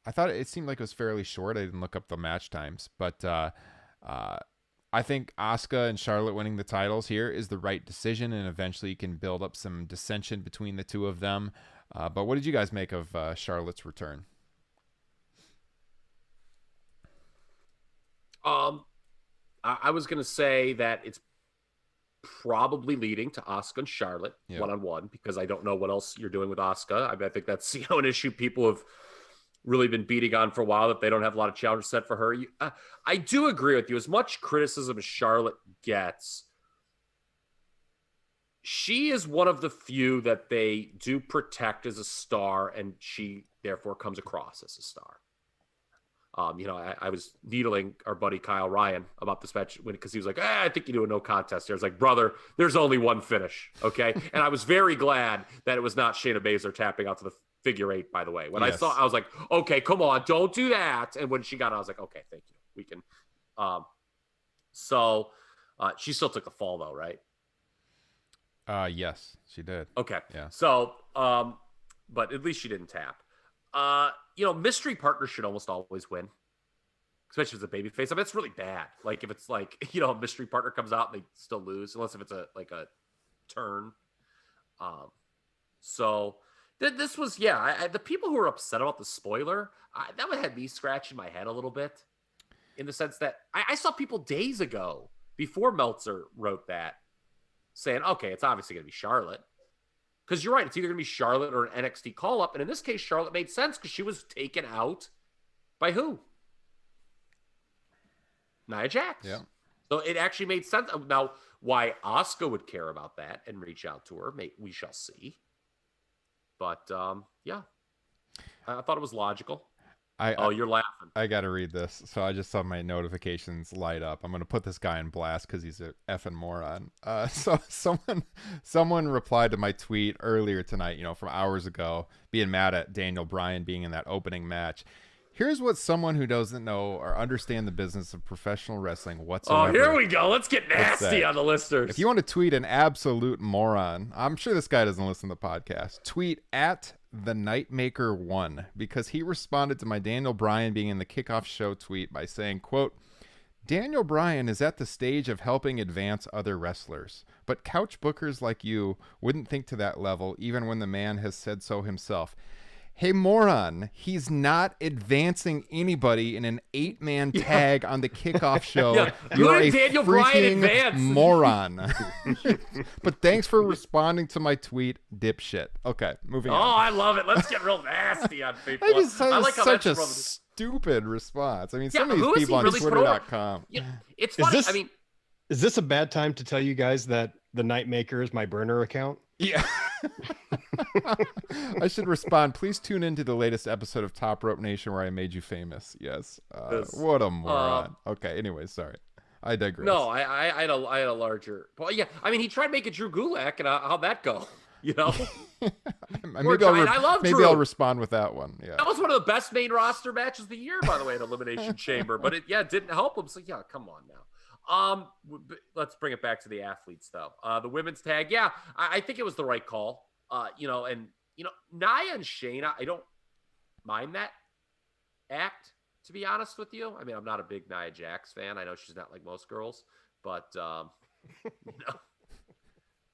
I thought it seemed like it was fairly short. I didn't look up the match times. But I think Asuka and Charlotte winning the titles here is the right decision. And eventually you can build up some dissension between the two of them. But what did you guys make of Charlotte's return? I was going to say that it's probably leading to Asuka and Charlotte one-on-one, because I don't know what else you're doing with Asuka. I think that's an issue people have really been beating on for a while, that they don't have a lot of challengers set for her. I do agree with you. As much criticism as Charlotte gets, she is one of the few that they do protect as a star, and she therefore comes across as a star. I was needling our buddy Kyle Ryan about this match because he was like, I think you do a no contest here. I was like, brother, there's only one finish, okay? And I was very glad that it was not Shayna Baszler tapping out to the figure 8, by the way. When I saw, I was like, okay, come on, don't do that. And when she got it, I was like, okay, thank you. we can. So she still took the fall though, right? Yes, she did. Okay. Yeah. So, but at least she didn't tap. Mystery partner should almost always win, especially if it's a baby face. I mean, it's really bad. Like if it's like, a mystery partner comes out and they still lose, unless if it's a turn. So this was, the people who were upset about the spoiler, that would have me scratching my head a little bit, in the sense that I saw people days ago before Meltzer wrote that saying, okay, it's obviously going to be Charlotte. Because you're right, it's either going to be Charlotte or an NXT call-up. And in this case, Charlotte made sense because she was taken out by who? Nia Jax. Yeah. So it actually made sense. Now, why Asuka would care about that and reach out to her, we shall see. But, I thought it was logical. You're laughing. I got to read this. So I just saw my notifications light up. I'm going to put this guy in blast because he's a effing moron. So someone replied to my tweet earlier tonight, from hours ago, being mad at Daniel Bryan being in that opening match. Here's what someone who doesn't know or understand the business of professional wrestling whatsoever. Oh, here we go. Let's get nasty on the listeners. If you want to tweet an absolute moron, I'm sure this guy doesn't listen to the podcast. Tweet at the Nightmaker 1, because he responded to my Daniel Bryan being in the kickoff show tweet by saying, quote, Daniel Bryan is at the stage of helping advance other wrestlers, but couch bookers like you wouldn't think to that level even when the man has said so himself. Hey, moron, he's not advancing anybody in an 8-man tag on the kickoff show. You're a Daniel Bryan freaking moron. But thanks for responding to my tweet, dipshit. Okay, moving on. Oh, I love it. Let's get real nasty on people. I like how such that's a stupid response. I mean, some of who these is people on really Twitter.com. It's funny. Is this a bad time to tell you guys that the Nightmaker is my burner account? Yeah. I should respond. Please tune into the latest episode of Top Rope Nation where I made you famous. Yes. What a moron. Okay. Anyway, sorry. I digress. No, I had a larger. Well, yeah. I mean, he tried making Drew Gulak, and how'd that go? maybe Drew. I'll respond with that one. Yeah. That was one of the best main roster matches of the year, by the way, at Elimination Chamber. But it didn't help him. So yeah, come on now. Let's bring it back to the athletes though. The women's tag, I think it was the right call. Nia and Shayna, I don't mind that act, to be honest with you. I mean, I'm not a big Nia Jax fan. I know she's not like most girls, but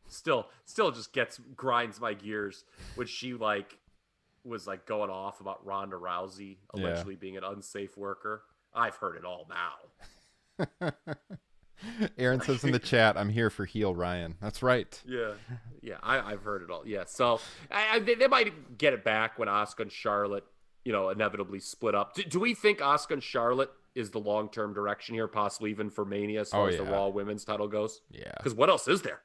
still just grinds my gears when she was going off about Ronda Rousey allegedly being an unsafe worker. I've heard it all now. Aaron says in the chat, I'm here for heel Ryan. That's right. Yeah, I've heard it all. Yeah, so they might get it back when Asuka and Charlotte, inevitably split up. Do we think Asuka and Charlotte is the long-term direction here, possibly even for Mania as far as the Raw Women's title goes? Yeah. Because what else is there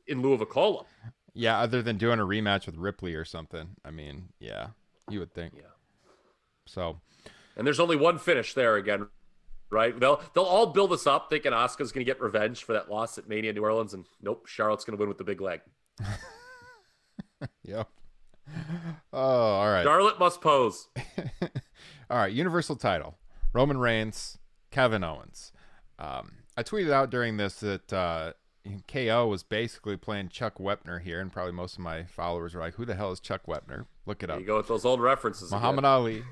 in lieu of a call-up? Yeah, other than doing a rematch with Ripley or something. I mean, yeah, you would think. Yeah. So. And there's only one finish there again. Right? They'll all build us up thinking Asuka's going to get revenge for that loss at Mania New Orleans, and nope, Charlotte's going to win with the big leg. Yep. Oh, all right. Charlotte must pose. All right, Universal title. Roman Reigns, Kevin Owens. I tweeted out during this that KO was basically playing Chuck Wepner here, and probably most of my followers were like, who the hell is Chuck Wepner? Look it up. There you go with those old references. Muhammad Ali.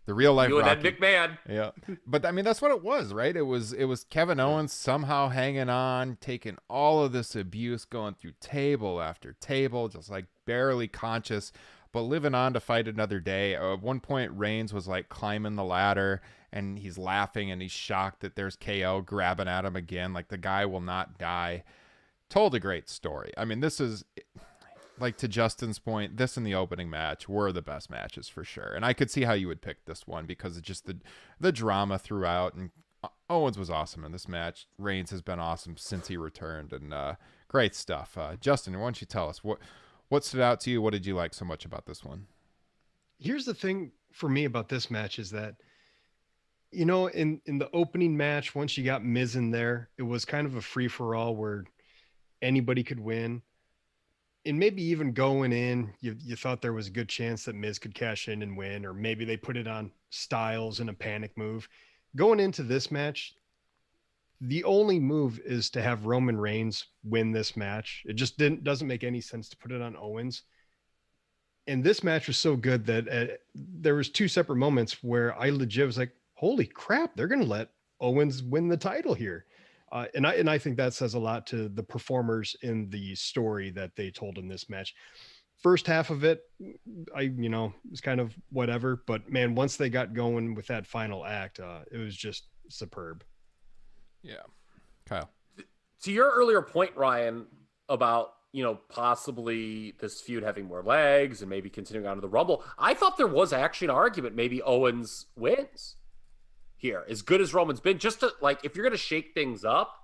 The real life you and Rocky. Ed McMahon. Yeah. But I mean, that's what it was, right? It was Kevin Owens somehow hanging on, taking all of this abuse, going through table after table, just barely conscious, but living on to fight another day. At one point, Reigns was climbing the ladder and he's laughing and he's shocked that there's KO grabbing at him again. The guy will not die. Told a great story. I mean, this is... to Justin's point, this and the opening match were the best matches for sure. And I could see how you would pick this one because of just the drama throughout. And Owens was awesome in this match. Reigns has been awesome since he returned. And great stuff. Justin, why don't you tell us what stood out to you? What did you like so much about this one? Here's the thing for me about this match is that, in the opening match, once you got Miz in there, it was kind of a free-for-all where anybody could win. And maybe even going in, you thought there was a good chance that Miz could cash in and win, or maybe they put it on Styles in a panic move. going into this match, the only move is to have Roman Reigns win this match. It just doesn't make any sense to put it on Owens. And this match was so good that there was 2 separate moments where I legit was like, holy crap, they're going to let Owens win the title here. And I think that says a lot to the performers in the story that they told in this match. First half of it, was kind of whatever, but man, once they got going with that final act, it was just superb. Yeah. Kyle. To your earlier point, Ryan, about, possibly this feud having more legs and maybe continuing on to the Rumble, I thought there was actually an argument maybe Owens wins here. As good as Roman's been, just to, if you're going to shake things up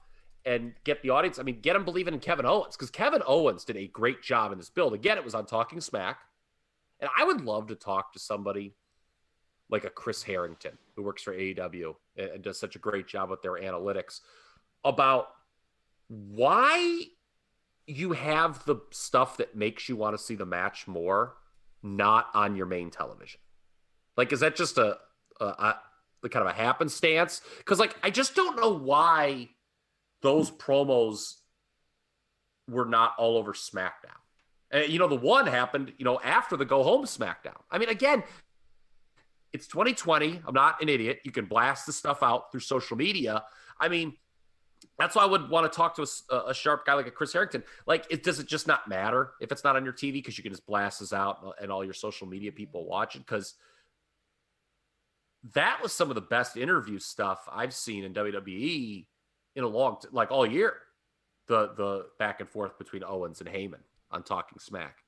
and get the audience, get them believing in Kevin Owens, because Kevin Owens did a great job in this build. Again, it was on Talking Smack, and I would love to talk to somebody like a Chris Harrington, who works for AEW and does such a great job with their analytics, about why you have the stuff that makes you want to see the match more not on your main television. Is that just a kind of a happenstance? Because I just don't know why those promos were not all over SmackDown. And the one happened, after the go home SmackDown. Again, it's 2020. I'm not an idiot. You can blast the stuff out through social media. That's why I would want to talk to a sharp guy like a Chris Harrington. Does it just not matter if it's not on your TV because you can just blast this out and all your social media people watch it? Because that was some of the best interview stuff I've seen in WWE in a long all year. The back and forth between Owens and Heyman on Talking Smack.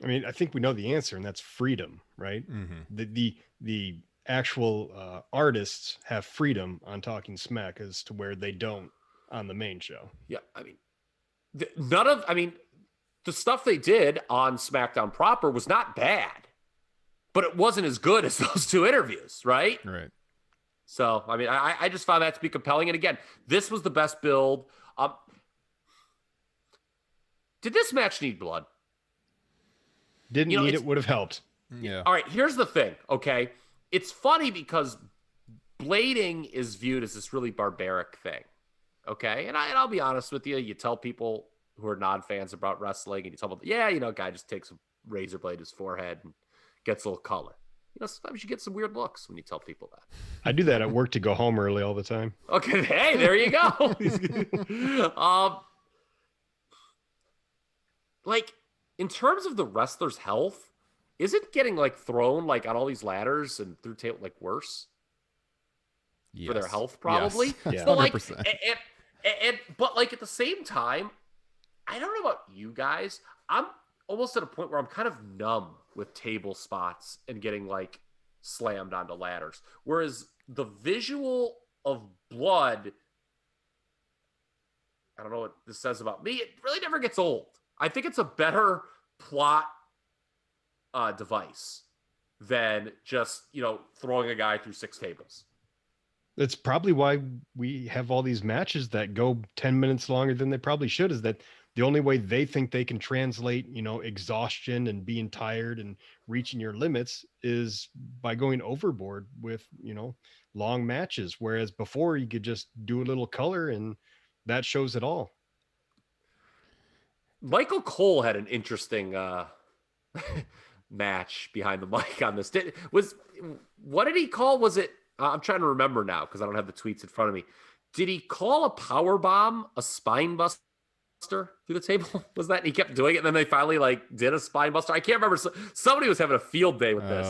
I think we know the answer, and that's freedom, right? Mm-hmm. The actual artists have freedom on Talking Smack as to where they don't on the main show. Yeah, the stuff they did on SmackDown proper was not bad, but it wasn't as good as those 2 interviews, right? Right. So, I just found that to be compelling. And again, this was the best build. Did this match need blood? Didn't need it, would have helped. Yeah. All right, here's the thing, okay? It's funny because blading is viewed as this really barbaric thing, okay? And I'll be honest with you. You tell people who are non-fans about wrestling, and you tell them, guy just takes a razor blade to his forehead and gets a little color. Sometimes you get some weird looks when you tell people that. I do that at work to go home early all the time. Okay, hey, there you go. In terms of the wrestler's health, isn't getting thrown on all these ladders and through table worse for their health? Probably. Yes. So 100%. But at the same time, I don't know about you guys. I'm almost at a point where I'm kind of numb with table spots and getting slammed onto ladders. Whereas the visual of blood, I don't know what this says about me, it really never gets old. I think it's a better plot device than just, throwing a guy through 6 tables. That's probably why we have all these matches that go 10 minutes longer than they probably should, is that the only way they think they can translate, exhaustion and being tired and reaching your limits is by going overboard with, long matches. Whereas before you could just do a little color and that shows it all. Michael Cole had an interesting match behind the mic on this. What did he call? Was it? I'm trying to remember now because I don't have the tweets in front of me. Did he call a power bomb a spine buster through the table? Was that? And he kept doing it, and then they finally did a spine buster. I can't remember. Somebody was having a field day with this.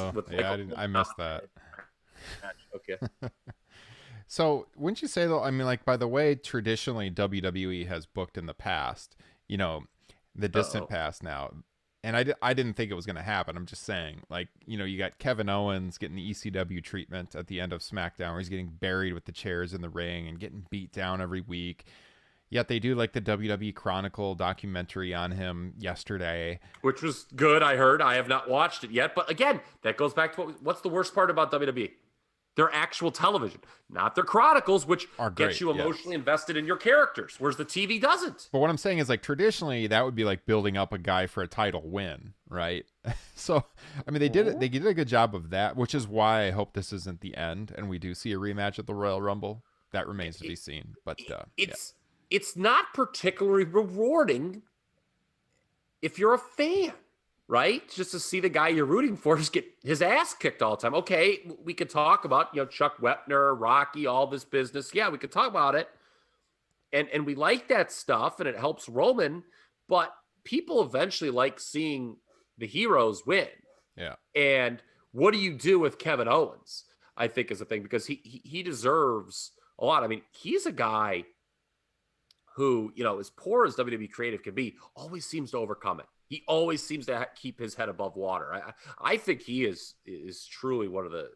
I missed that. Okay. So wouldn't you say though? By the way, traditionally WWE has booked in the past. The distant past now. And I didn't think it was going to happen. I'm just saying, you got Kevin Owens getting the ECW treatment at the end of SmackDown where he's getting buried with the chairs in the ring and getting beat down every week. Yet they do the WWE Chronicle documentary on him yesterday. Which was good, I heard. I have not watched it yet. But again, that goes back to what's the worst part about WWE? their actual television, not their chronicles, which Are great, gets you emotionally invested in your characters, whereas the TV doesn't. But what I'm saying is, like, traditionally that would be like building up a guy for a title win, right? So, I mean, they did it. They did a good job of that, which is why I hope this isn't the end and we do see a rematch at the Royal Rumble. That remains to be seen. But it's not particularly rewarding if you're a fan, right? Just to see the guy you're rooting for just get his ass kicked all the time. Okay, we could talk about, Chuck Wepner, Rocky, all this business. Yeah, we could talk about it. And we like that stuff and it helps Roman, but people eventually like seeing the heroes win. Yeah. And what do you do with Kevin Owens? I think is a thing, because he deserves a lot. I mean, he's a guy who, as poor as WWE creative can be, always seems to overcome it. He always seems to keep his head above water. I think he is truly one of the,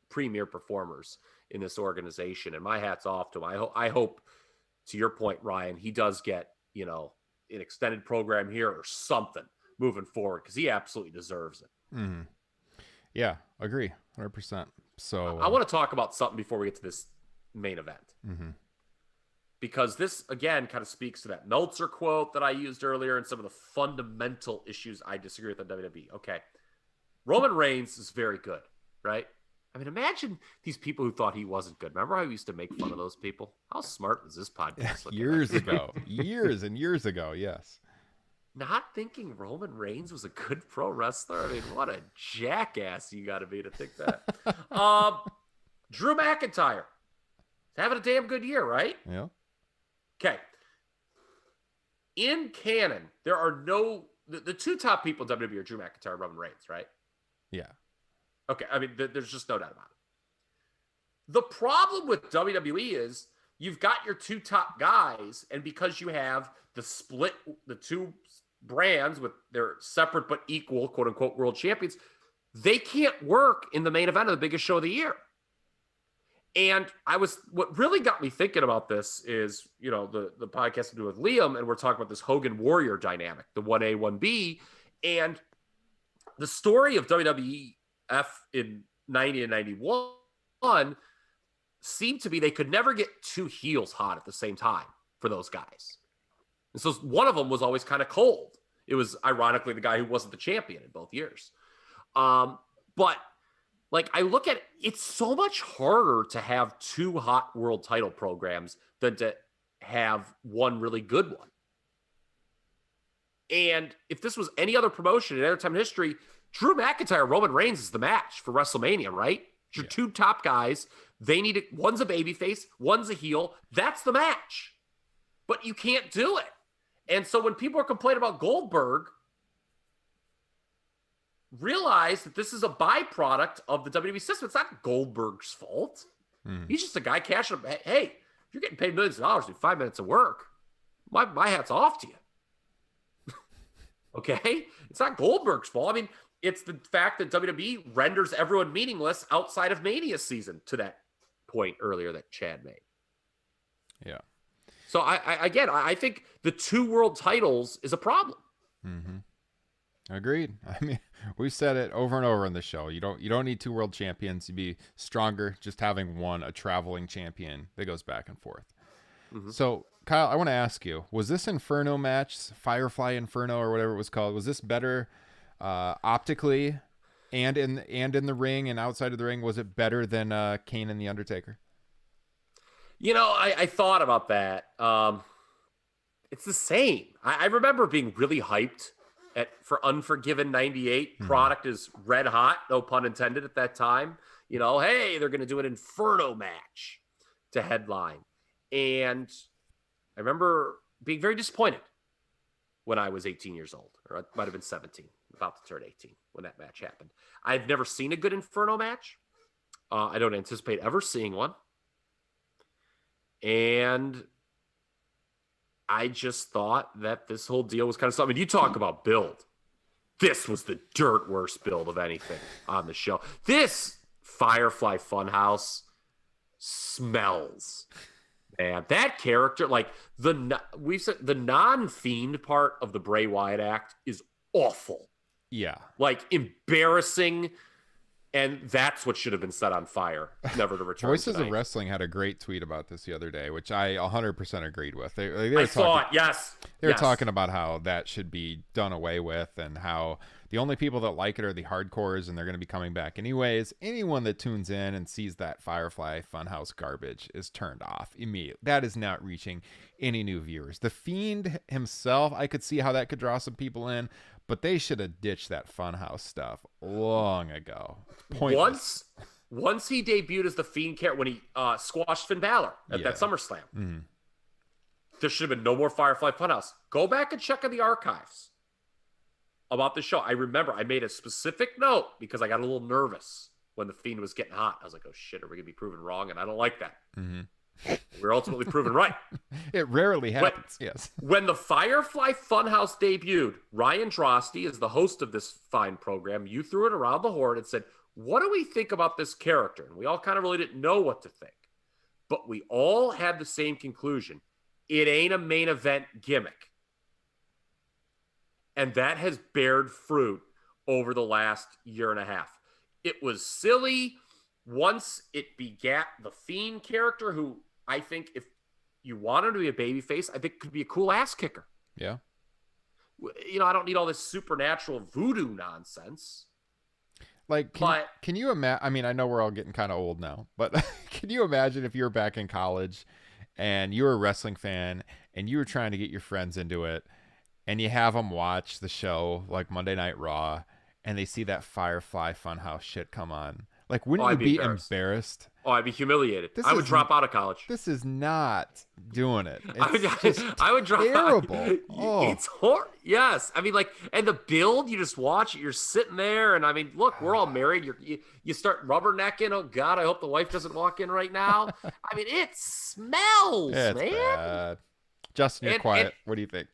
premier performers in this organization. And my hat's off to him. I hope, to your point, Ryan, he does get, an extended program here or something moving forward, because he absolutely deserves it. Mm-hmm. Yeah, agree. 100%. So I want to talk about something before we get to this main event. Mm-hmm. Because this, again, kind of speaks to that Meltzer quote that I used earlier and some of the fundamental issues I disagree with on WWE. Okay. Roman Reigns is very good, right? I mean, imagine these people who thought he wasn't good. Remember how we used to make fun of those people? How smart was this podcast? Years ago. Years and years ago, yes. Not thinking Roman Reigns was a good pro wrestler? I mean, what a jackass you got to be to think that. Drew McIntyre. Having a damn good year, right? Yeah. Okay. In canon, there are the two top people in WWE are Drew McIntyre and Roman Reigns, right? Yeah. Okay. I mean, there's just no doubt about it. The problem with WWE is you've got your two top guys, and because you have the two brands with their separate but equal, quote unquote, world champions, they can't work in the main event of the biggest show of the year. And what really got me thinking about this is, the podcast I do with Liam, and we're talking about this Hogan Warrior dynamic, the 1A, 1B, and the story of WWF in 90 and 91 seemed to be they could never get two heels hot at the same time for those guys. And so one of them was always kind of cold. It was ironically the guy who wasn't the champion in both years. But like, I look at it, it's so much harder to have two hot world title programs than to have one really good one. And if this was any other promotion in any other time in history, Drew McIntyre, Roman Reigns is the match for WrestleMania, right? Your two top guys, they need it. One's a babyface, one's a heel. That's the match. But you can't do it. And so when people are complaining about Goldberg, realize that this is a byproduct of the WWE system. It's not Goldberg's fault. He's just a guy cashing up. Hey, if you're getting paid millions of dollars to do 5 minutes of work, my hat's off to you. Okay? It's not Goldberg's fault. I mean, it's the fact that WWE renders everyone meaningless outside of Mania season, to that point earlier that Chad made. Yeah. So I think the two world titles is a problem. Mm-hmm. Agreed. I mean, we've said it over and over in the show. You don't need two world champions. You'd be stronger just having one, a traveling champion that goes back and forth. Mm-hmm. So, Kyle, I want to ask you, was this Inferno match, Firefly Inferno or whatever it was called, was this better optically and in the ring and outside of the ring? Was it better than Kane and The Undertaker? I thought about that. It's the same. I remember being really hyped for Unforgiven 98. Product is red hot, no pun intended at that time. Hey, they're going to do an Inferno match to headline. And I remember being very disappointed when I was 18 years old, or I might have been 17, about to turn 18 when that match happened. I've never seen a good Inferno match. I don't anticipate ever seeing one. And I just thought that this whole deal was kind of something. You talk about build. This was the dirt worst build of anything on the show. This Firefly Funhouse smells. Man, that character, like we said, the non-Fiend part of the Bray Wyatt act is awful. Yeah. Like embarrassing. And that's what should have been set on fire, never to return. Voices tonight. of Wrestling had a great tweet about this the other day, which I 100% agreed with. They I saw it, yes. They were talking about how that should be done away with and how the only people that like it are the hardcores and they're going to be coming back anyways. Anyone that tunes in and sees that Firefly Funhouse garbage is turned off immediately. That is not reaching any new viewers. The Fiend himself, I could see how that could draw some people in, but they should have ditched that Funhouse stuff long ago. Pointless. Once he debuted as the Fiend character, when he squashed Finn Balor at that SummerSlam, there should have been no more Firefly Funhouse. Go back and check in the archives about the show. I remember I made a specific note because I got a little nervous when the Fiend was getting hot. I was like, oh shit, are we going to be proven wrong? And I don't like that. We're ultimately proven right. It rarely happens, yes. When the Firefly Funhouse debuted, Ryan Drosty is the host of this fine program. You threw it around the horn and said, what do we think about this character? And we all kind of really didn't know what to think. But we all had the same conclusion. It ain't a main event gimmick. And that has bared fruit over the last year and a half. It was silly once it begat the Fiend character, who I think if you want him to be a babyface, I think could be a cool ass kicker. Yeah. You know, I don't need all this supernatural voodoo nonsense. Like, can you imagine? I mean, I know we're all getting kind of old now, but can you imagine if you were back in college and you were a wrestling fan and you were trying to get your friends into it and you have them watch the show like Monday Night Raw and they see that Firefly Funhouse shit come on? Like, wouldn't you be embarrassed? Oh, I'd be humiliated. I would drop out of college. This is not doing it. I would drop terrible. out. It's horrible. Yes. I mean, like, and the build, you just watch it. You're sitting there. And I mean, look, we're all married. You start rubbernecking. Oh, God, I hope the wife doesn't walk in right now. I mean, it smells, man. Bad. Justin, you're quiet. What do you think?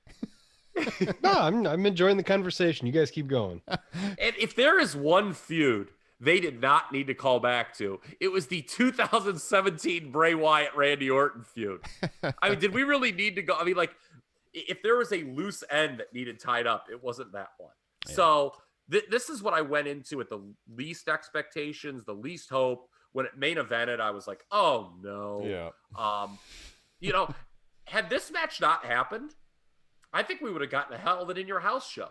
No, I'm enjoying the conversation. You guys keep going. And if there is one feud they did not need to call back to, it was the 2017 Bray Wyatt Randy Orton feud. I mean, did we really need to go? I mean, like, if there was a loose end that needed tied up, it wasn't that one. Yeah. So this is what I went into with the least expectations, the least hope. When it main evented, I was like, oh no. Yeah. You know, had this match not happened, I think we would have gotten a Hell of an In Your House show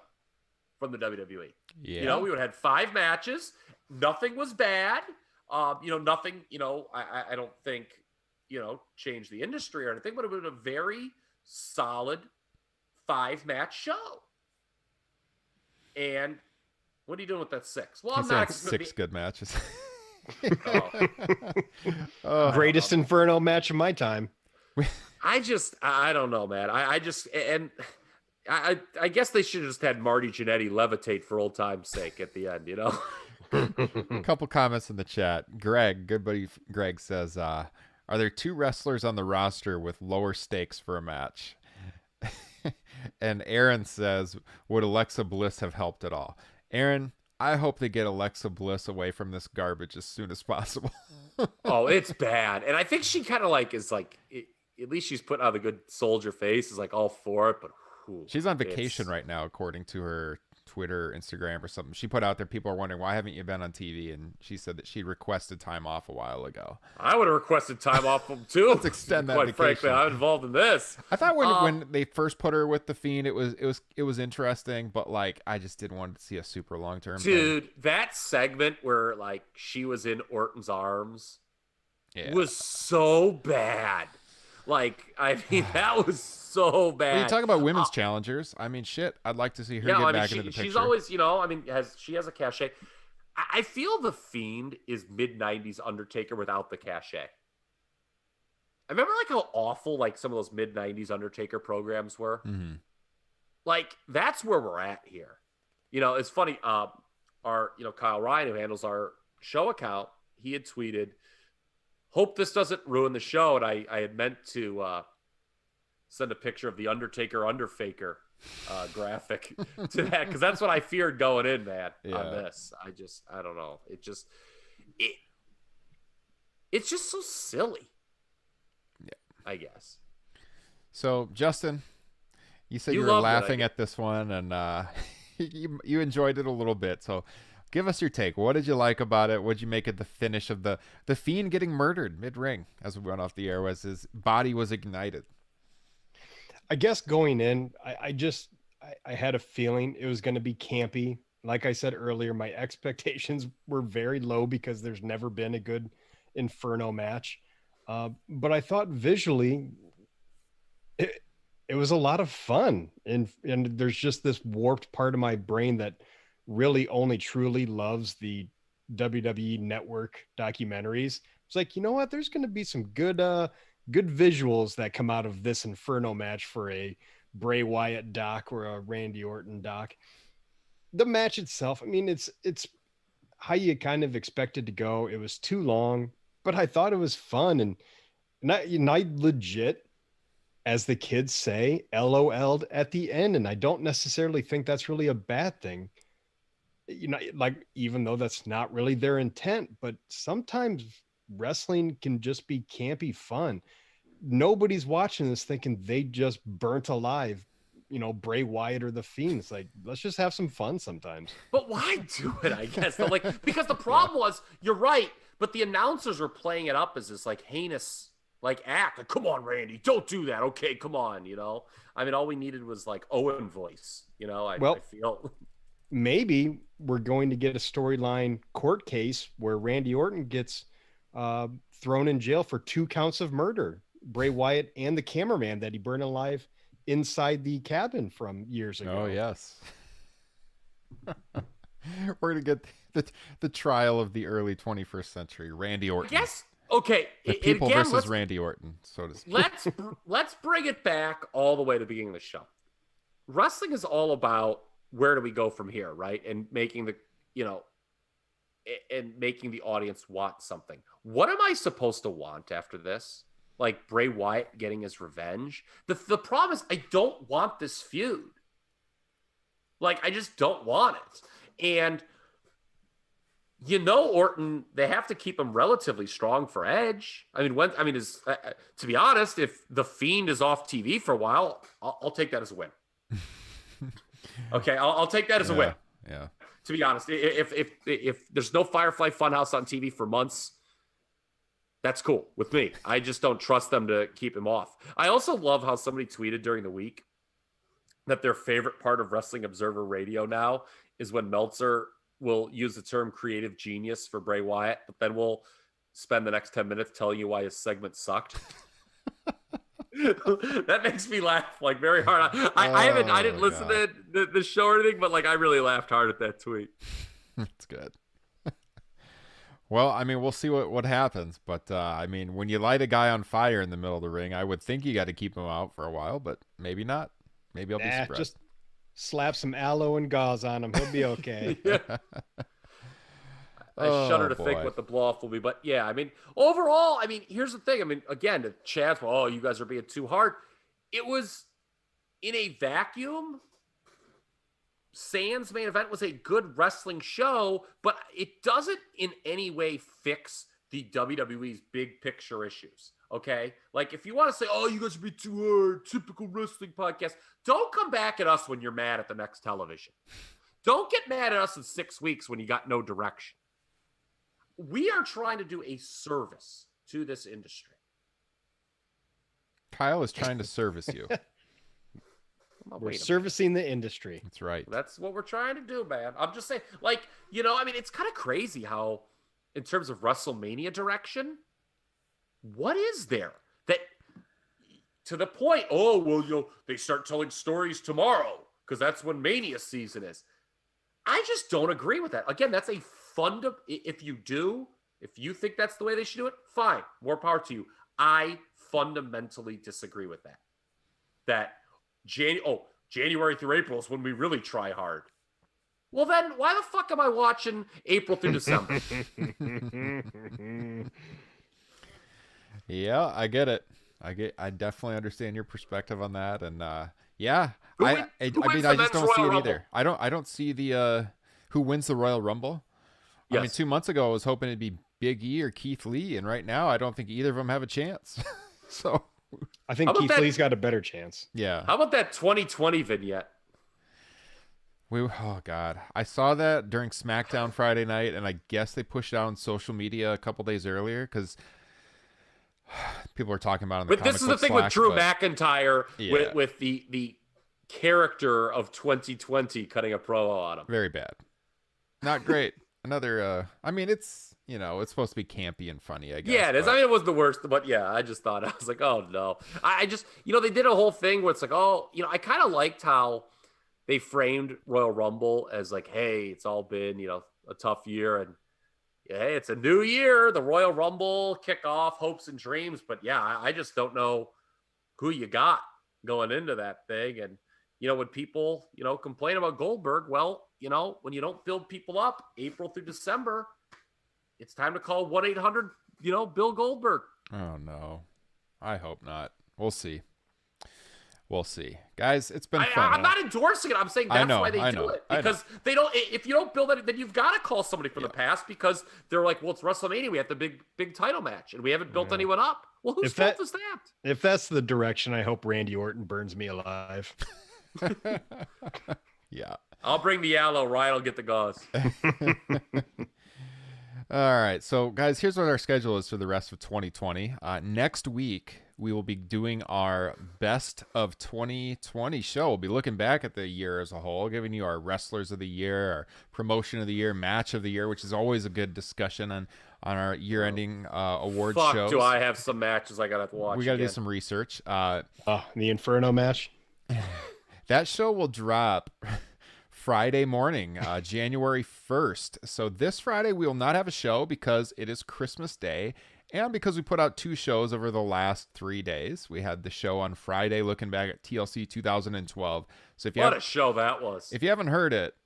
from the WWE. Yeah. You know, we would have had 5 matches. Nothing was bad. You know, nothing, you know, I don't think, you know, changed the industry or anything, but it would have been a very solid 5-match show. And what are you doing with that 6? Well, I'm not 6 good matches. Greatest Inferno match of my time. I don't know, man. I guess they should have just had Marty Jannetty levitate for old time's sake at the end, you know? A couple comments in the chat. Greg, good buddy Greg says, are there 2 wrestlers on the roster with lower stakes for a match? And Aaron says, would Alexa Bliss have helped at all? Aaron, I hope they get Alexa Bliss away from this garbage as soon as possible. Oh, it's bad. And I think she kind of like is like, at least she's putting on the good soldier face, is like all for it, but she's on vacation right now, according to her Twitter, Instagram, or something. She put out there, people are wondering, why haven't you been on TV? And she said that she requested time off a while ago. I would have requested time off from too. Let's extend that. Quite vacation. frankly, I'm involved in this. I thought when they first put her with the Fiend, it was interesting, but like I just didn't want to see a super long term. Dude, that segment where like she was in Orton's arms was so bad. Like, I mean, that was so bad. When you talk about women's challengers, I mean, shit, I'd like to see her get back into the picture. She's always, you know, I mean, she has a cachet. I feel the Fiend is mid-90s Undertaker without the cachet. I remember, like, how awful, like, some of those mid-90s Undertaker programs were. Mm-hmm. Like, that's where we're at here. You know, it's funny. Our, you know, Kyle Ryan, who handles our show account, he had tweeted, hope this doesn't ruin the show. And I had meant to send a picture of the Undertaker Underfaker graphic to that, because that's what I feared going in, man, on this. I don't know. It's just so silly. Yeah, I guess. So, Justin, you said you were laughing at this one, and you enjoyed it a little bit. So, Give us your take. What did you like about it? What did you make of the finish of the Fiend getting murdered mid-ring as we went off the air as his body was ignited? I guess going in, I had a feeling it was going to be campy. Like I said earlier, my expectations were very low because there's never been a good Inferno match. But I thought visually it was a lot of fun. And there's just this warped part of my brain that really only truly loves the WWE Network documentaries. It's like, you know what? There's going to be some good visuals that come out of this Inferno match for a Bray Wyatt doc or a Randy Orton doc. The match itself, I mean, it's how you kind of expected to go. It was too long, but I thought it was fun. And I legit, as the kids say, LOL'd at the end. And I don't necessarily think that's really a bad thing. You know, like, even though that's not really their intent, but sometimes wrestling can just be campy fun. Nobody's watching this thinking they just burnt alive, you know, Bray Wyatt or the Fiend. It's like, let's just have some fun sometimes. But why do it, I guess? Like, because the problem was, you're right, but the announcers were playing it up as this like heinous like act. Like, come on, Randy, don't do that. Okay, come on, you know. I mean, all we needed was like Owen voice, you know. I feel maybe we're going to get a storyline court case where Randy Orton gets thrown in jail for 2 counts of murder. Bray Wyatt and the cameraman that he burned alive inside the cabin from years ago. Oh, yes. We're going to get the trial of the early 21st century, Randy Orton. Yes. Okay. The people again, versus Randy Orton, so to speak. Let's bring it back all the way to the beginning of the show. Wrestling is all about where do we go from here, right? And making the, you know, and making the audience want something. What am I supposed to want after this? Like Bray Wyatt getting his revenge? The problem is I don't want this feud. Like, I just don't want it. And, you know, Orton, they have to keep him relatively strong for Edge. I mean, to be honest, if the Fiend is off TV for a while, I'll take that as a win. Okay, I'll take that as a win. Yeah. To be honest, if there's no Firefly Funhouse on TV for months, that's cool with me. I just don't trust them to keep him off. I also love how somebody tweeted during the week that their favorite part of Wrestling Observer Radio now is when Meltzer will use the term creative genius for Bray Wyatt, but then we'll spend the next 10 minutes telling you why his segment sucked. That makes me laugh like very hard. I didn't listen to the show or anything, but like I really laughed hard at that tweet. That's good. Well, I mean, we'll see what happens, but I mean, when you light a guy on fire in the middle of the ring, I would think you got to keep him out for a while, but maybe not. Maybe I'll be surprised. Just slap some aloe and gauze on him. He'll be okay. Yeah. I shudder to think what the blow-off will be. But, yeah, I mean, overall, I mean, here's the thing. I mean, again, the chance, oh, you guys are being too hard. It was in a vacuum. Sans main event was a good wrestling show, but it doesn't in any way fix the WWE's big picture issues. Okay? Like, if you want to say, oh, you guys are being too hard, typical wrestling podcast, don't come back at us when you're mad at the next television. Don't get mad at us in 6 weeks when you got no direction. We are trying to do a service to this industry. Kyle is trying to service you. We're servicing the industry. That's right. That's what we're trying to do, man. I'm just saying, like, you know, I mean, it's kind of crazy how, in terms of WrestleMania direction, what is there that, to the point, oh, well, you know, they start telling stories tomorrow because that's when Mania season is. I just don't agree with that. Again, that's a if you think that's the way they should do it, fine. More power to you. I fundamentally disagree with that. That January through April is when we really try hard. Well, then why the fuck am I watching April through December? Yeah, I get it. I definitely understand your perspective on that, and yeah, I just don't see it either. I don't see the who wins the Royal Rumble. Yes. I mean, 2 months ago I was hoping it'd be Big E or Keith Lee, and right now I don't think either of them have a chance. So I think Keith Lee's got a better chance. Yeah. How about that 2020 vignette? Oh God, I saw that during SmackDown Friday night, and I guess they pushed it out on social media a couple days earlier because people were talking about it in the But this is the comic book thing with Slack, Drew but McIntyre Yeah. with the character of 2020 cutting a promo on him. very bad, not great. Another, I mean, it's it's supposed to be campy and funny, I guess. Yeah, it is. but- I mean, it was the worst, but yeah, I just thought, I was like, oh no. I just, they did a whole thing where it's like, oh, I kind of liked how they framed Royal Rumble as like, hey, it's all been, a tough year, and hey, it's a new year, the Royal Rumble kickoff, hopes and dreams. But yeah, I just don't know who you got going into that thing. And, when people, complain about Goldberg, well, when you don't build people up April through December, it's time to call 1-800, Bill Goldberg. Oh no, I hope not. We'll see. We'll see, guys. It's been fun. I'm not endorsing it. I'm saying that's why they do it, because they don't. If you don't build it, then you've got to call somebody from the past, because they're like, well, it's WrestleMania. We have the big title match, and we haven't built anyone up. Well, whose fault is that? If that's the direction, I hope Randy Orton burns me alive. Yeah. I'll bring the aloe. Ryan will get the gauze. All right. So, guys, here's what our schedule is for the rest of 2020. Next week, we will be doing our best of 2020 show. We'll be looking back at the year as a whole, giving you our wrestlers of the year, our promotion of the year, match of the year, which is always a good discussion on our year-ending award shows. Do I have some matches I got to watch? We got to do some research. The Inferno match. That show will drop Friday morning, January 1st. So this Friday, we will not have a show because it is Christmas Day, and because we put out 2 shows over the last 3 days. We had the show on Friday looking back at TLC 2012. So if you what a show that was. If you haven't heard it,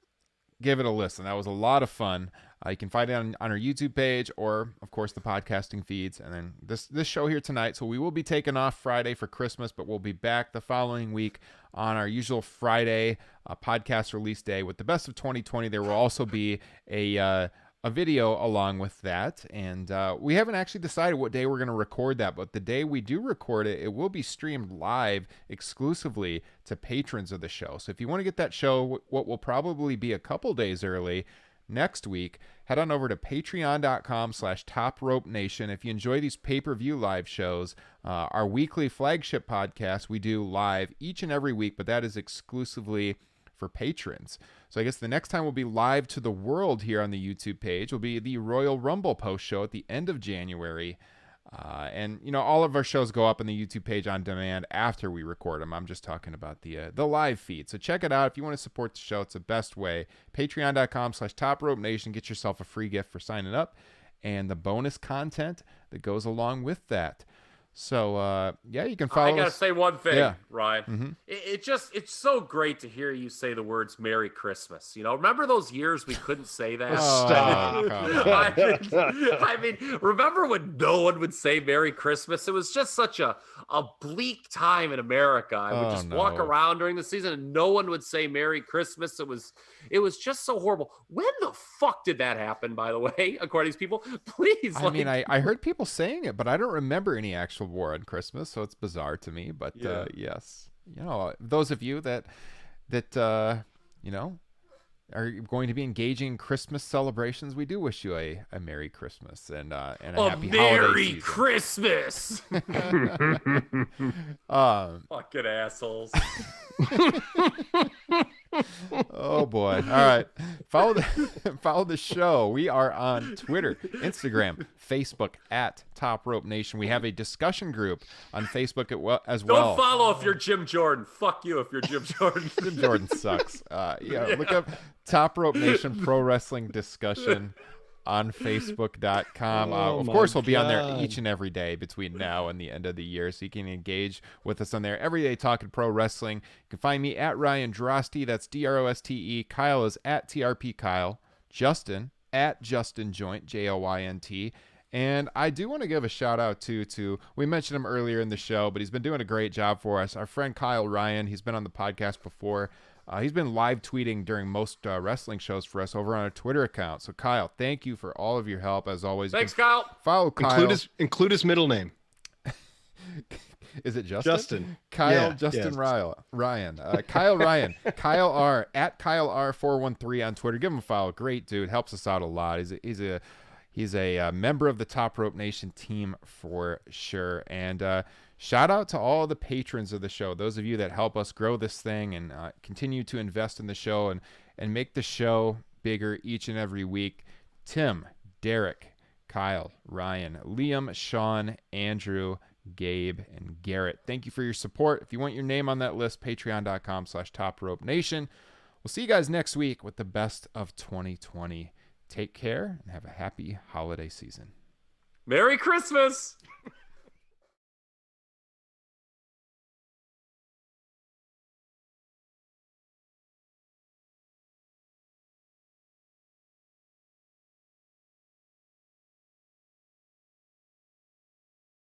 give it a listen. That was a lot of fun. You can find it on our YouTube page or, of course, the podcasting feeds. And then this show here tonight. So we will be taking off Friday for Christmas, but we'll be back the following week on our usual Friday podcast release day with the best of 2020. There will also be a video along with that. And we haven't actually decided what day we're going to record that, but the day we do record it, it will be streamed live exclusively to patrons of the show. So if you want to get that show, what will probably be a couple days early next week, head on over to patreon.com/topropenation. If you enjoy these pay-per-view live shows, our weekly flagship podcast we do live each and every week, but that is exclusively for patrons. So I guess the next time we'll be live to the world here on the YouTube page will be the Royal Rumble post show at the end of January. And all of our shows go up on the YouTube page on demand after we record them. I'm just talking about the live feed. So check it out if you want to support the show. It's the best way. Patreon.com/topropenation. Get yourself a free gift for signing up and the bonus content that goes along with that. So you can follow. I gotta say one thing, Ryan. Mm-hmm. It's so great to hear you say the words "Merry Christmas." Remember those years we couldn't say that? Stop. I mean, remember when no one would say Merry Christmas? It was just such a bleak time in America. I would just walk around during the season and no one would say Merry Christmas. It was just so horrible. When the fuck did that happen, by the way, according to these people? Please. I heard people saying it, but I don't remember any actual war on Christmas, so it's bizarre to me. But yes, those of you that are going to be engaging in Christmas celebrations, we do wish you a Merry Christmas and a happy holiday season. Christmas. Fucking assholes. Oh boy. All right. Follow the show. We are on Twitter, Instagram, Facebook at Top Rope Nation. We have a discussion group on Facebook as well. Don't follow if you're Jim Jordan. Fuck you if you're Jim Jordan. Jim Jordan sucks. Look up Top Rope Nation Pro Wrestling Discussion on Facebook.com. Of course, we'll be on there each and every day between now and the end of the year, so you can engage with us on there every day talking pro wrestling. You can find me at Ryan Droste. That's Droste. Kyle is at TRP Kyle. Justin at Justin Joint, JOYNT. And I do want to give a shout out to we mentioned him earlier in the show, but he's been doing a great job for us. Our friend Kyle Ryan, he's been on the podcast before. He's been live tweeting during most wrestling shows for us over on our Twitter account. So Kyle, thank you for all of your help as always. Thanks, Kyle. Follow Kyle. Include his middle name. Is it Justin? Justin. Kyle, Yeah, Justin, yeah. Ryan, Kyle Ryan, Kyle R at Kyle R413 on Twitter. Give him a follow. Great dude. Helps us out a lot. He's a member of the Top Rope Nation team for sure. And shout out to all the patrons of the show. Those of you that help us grow this thing and continue to invest in the show and make the show bigger each and every week. Tim, Derek, Kyle, Ryan, Liam, Sean, Andrew, Gabe, and Garrett. Thank you for your support. If you want your name on that list, patreon.com/TopRopeNation. We'll see you guys next week with the best of 2020. Take care and have a happy holiday season. Merry Christmas!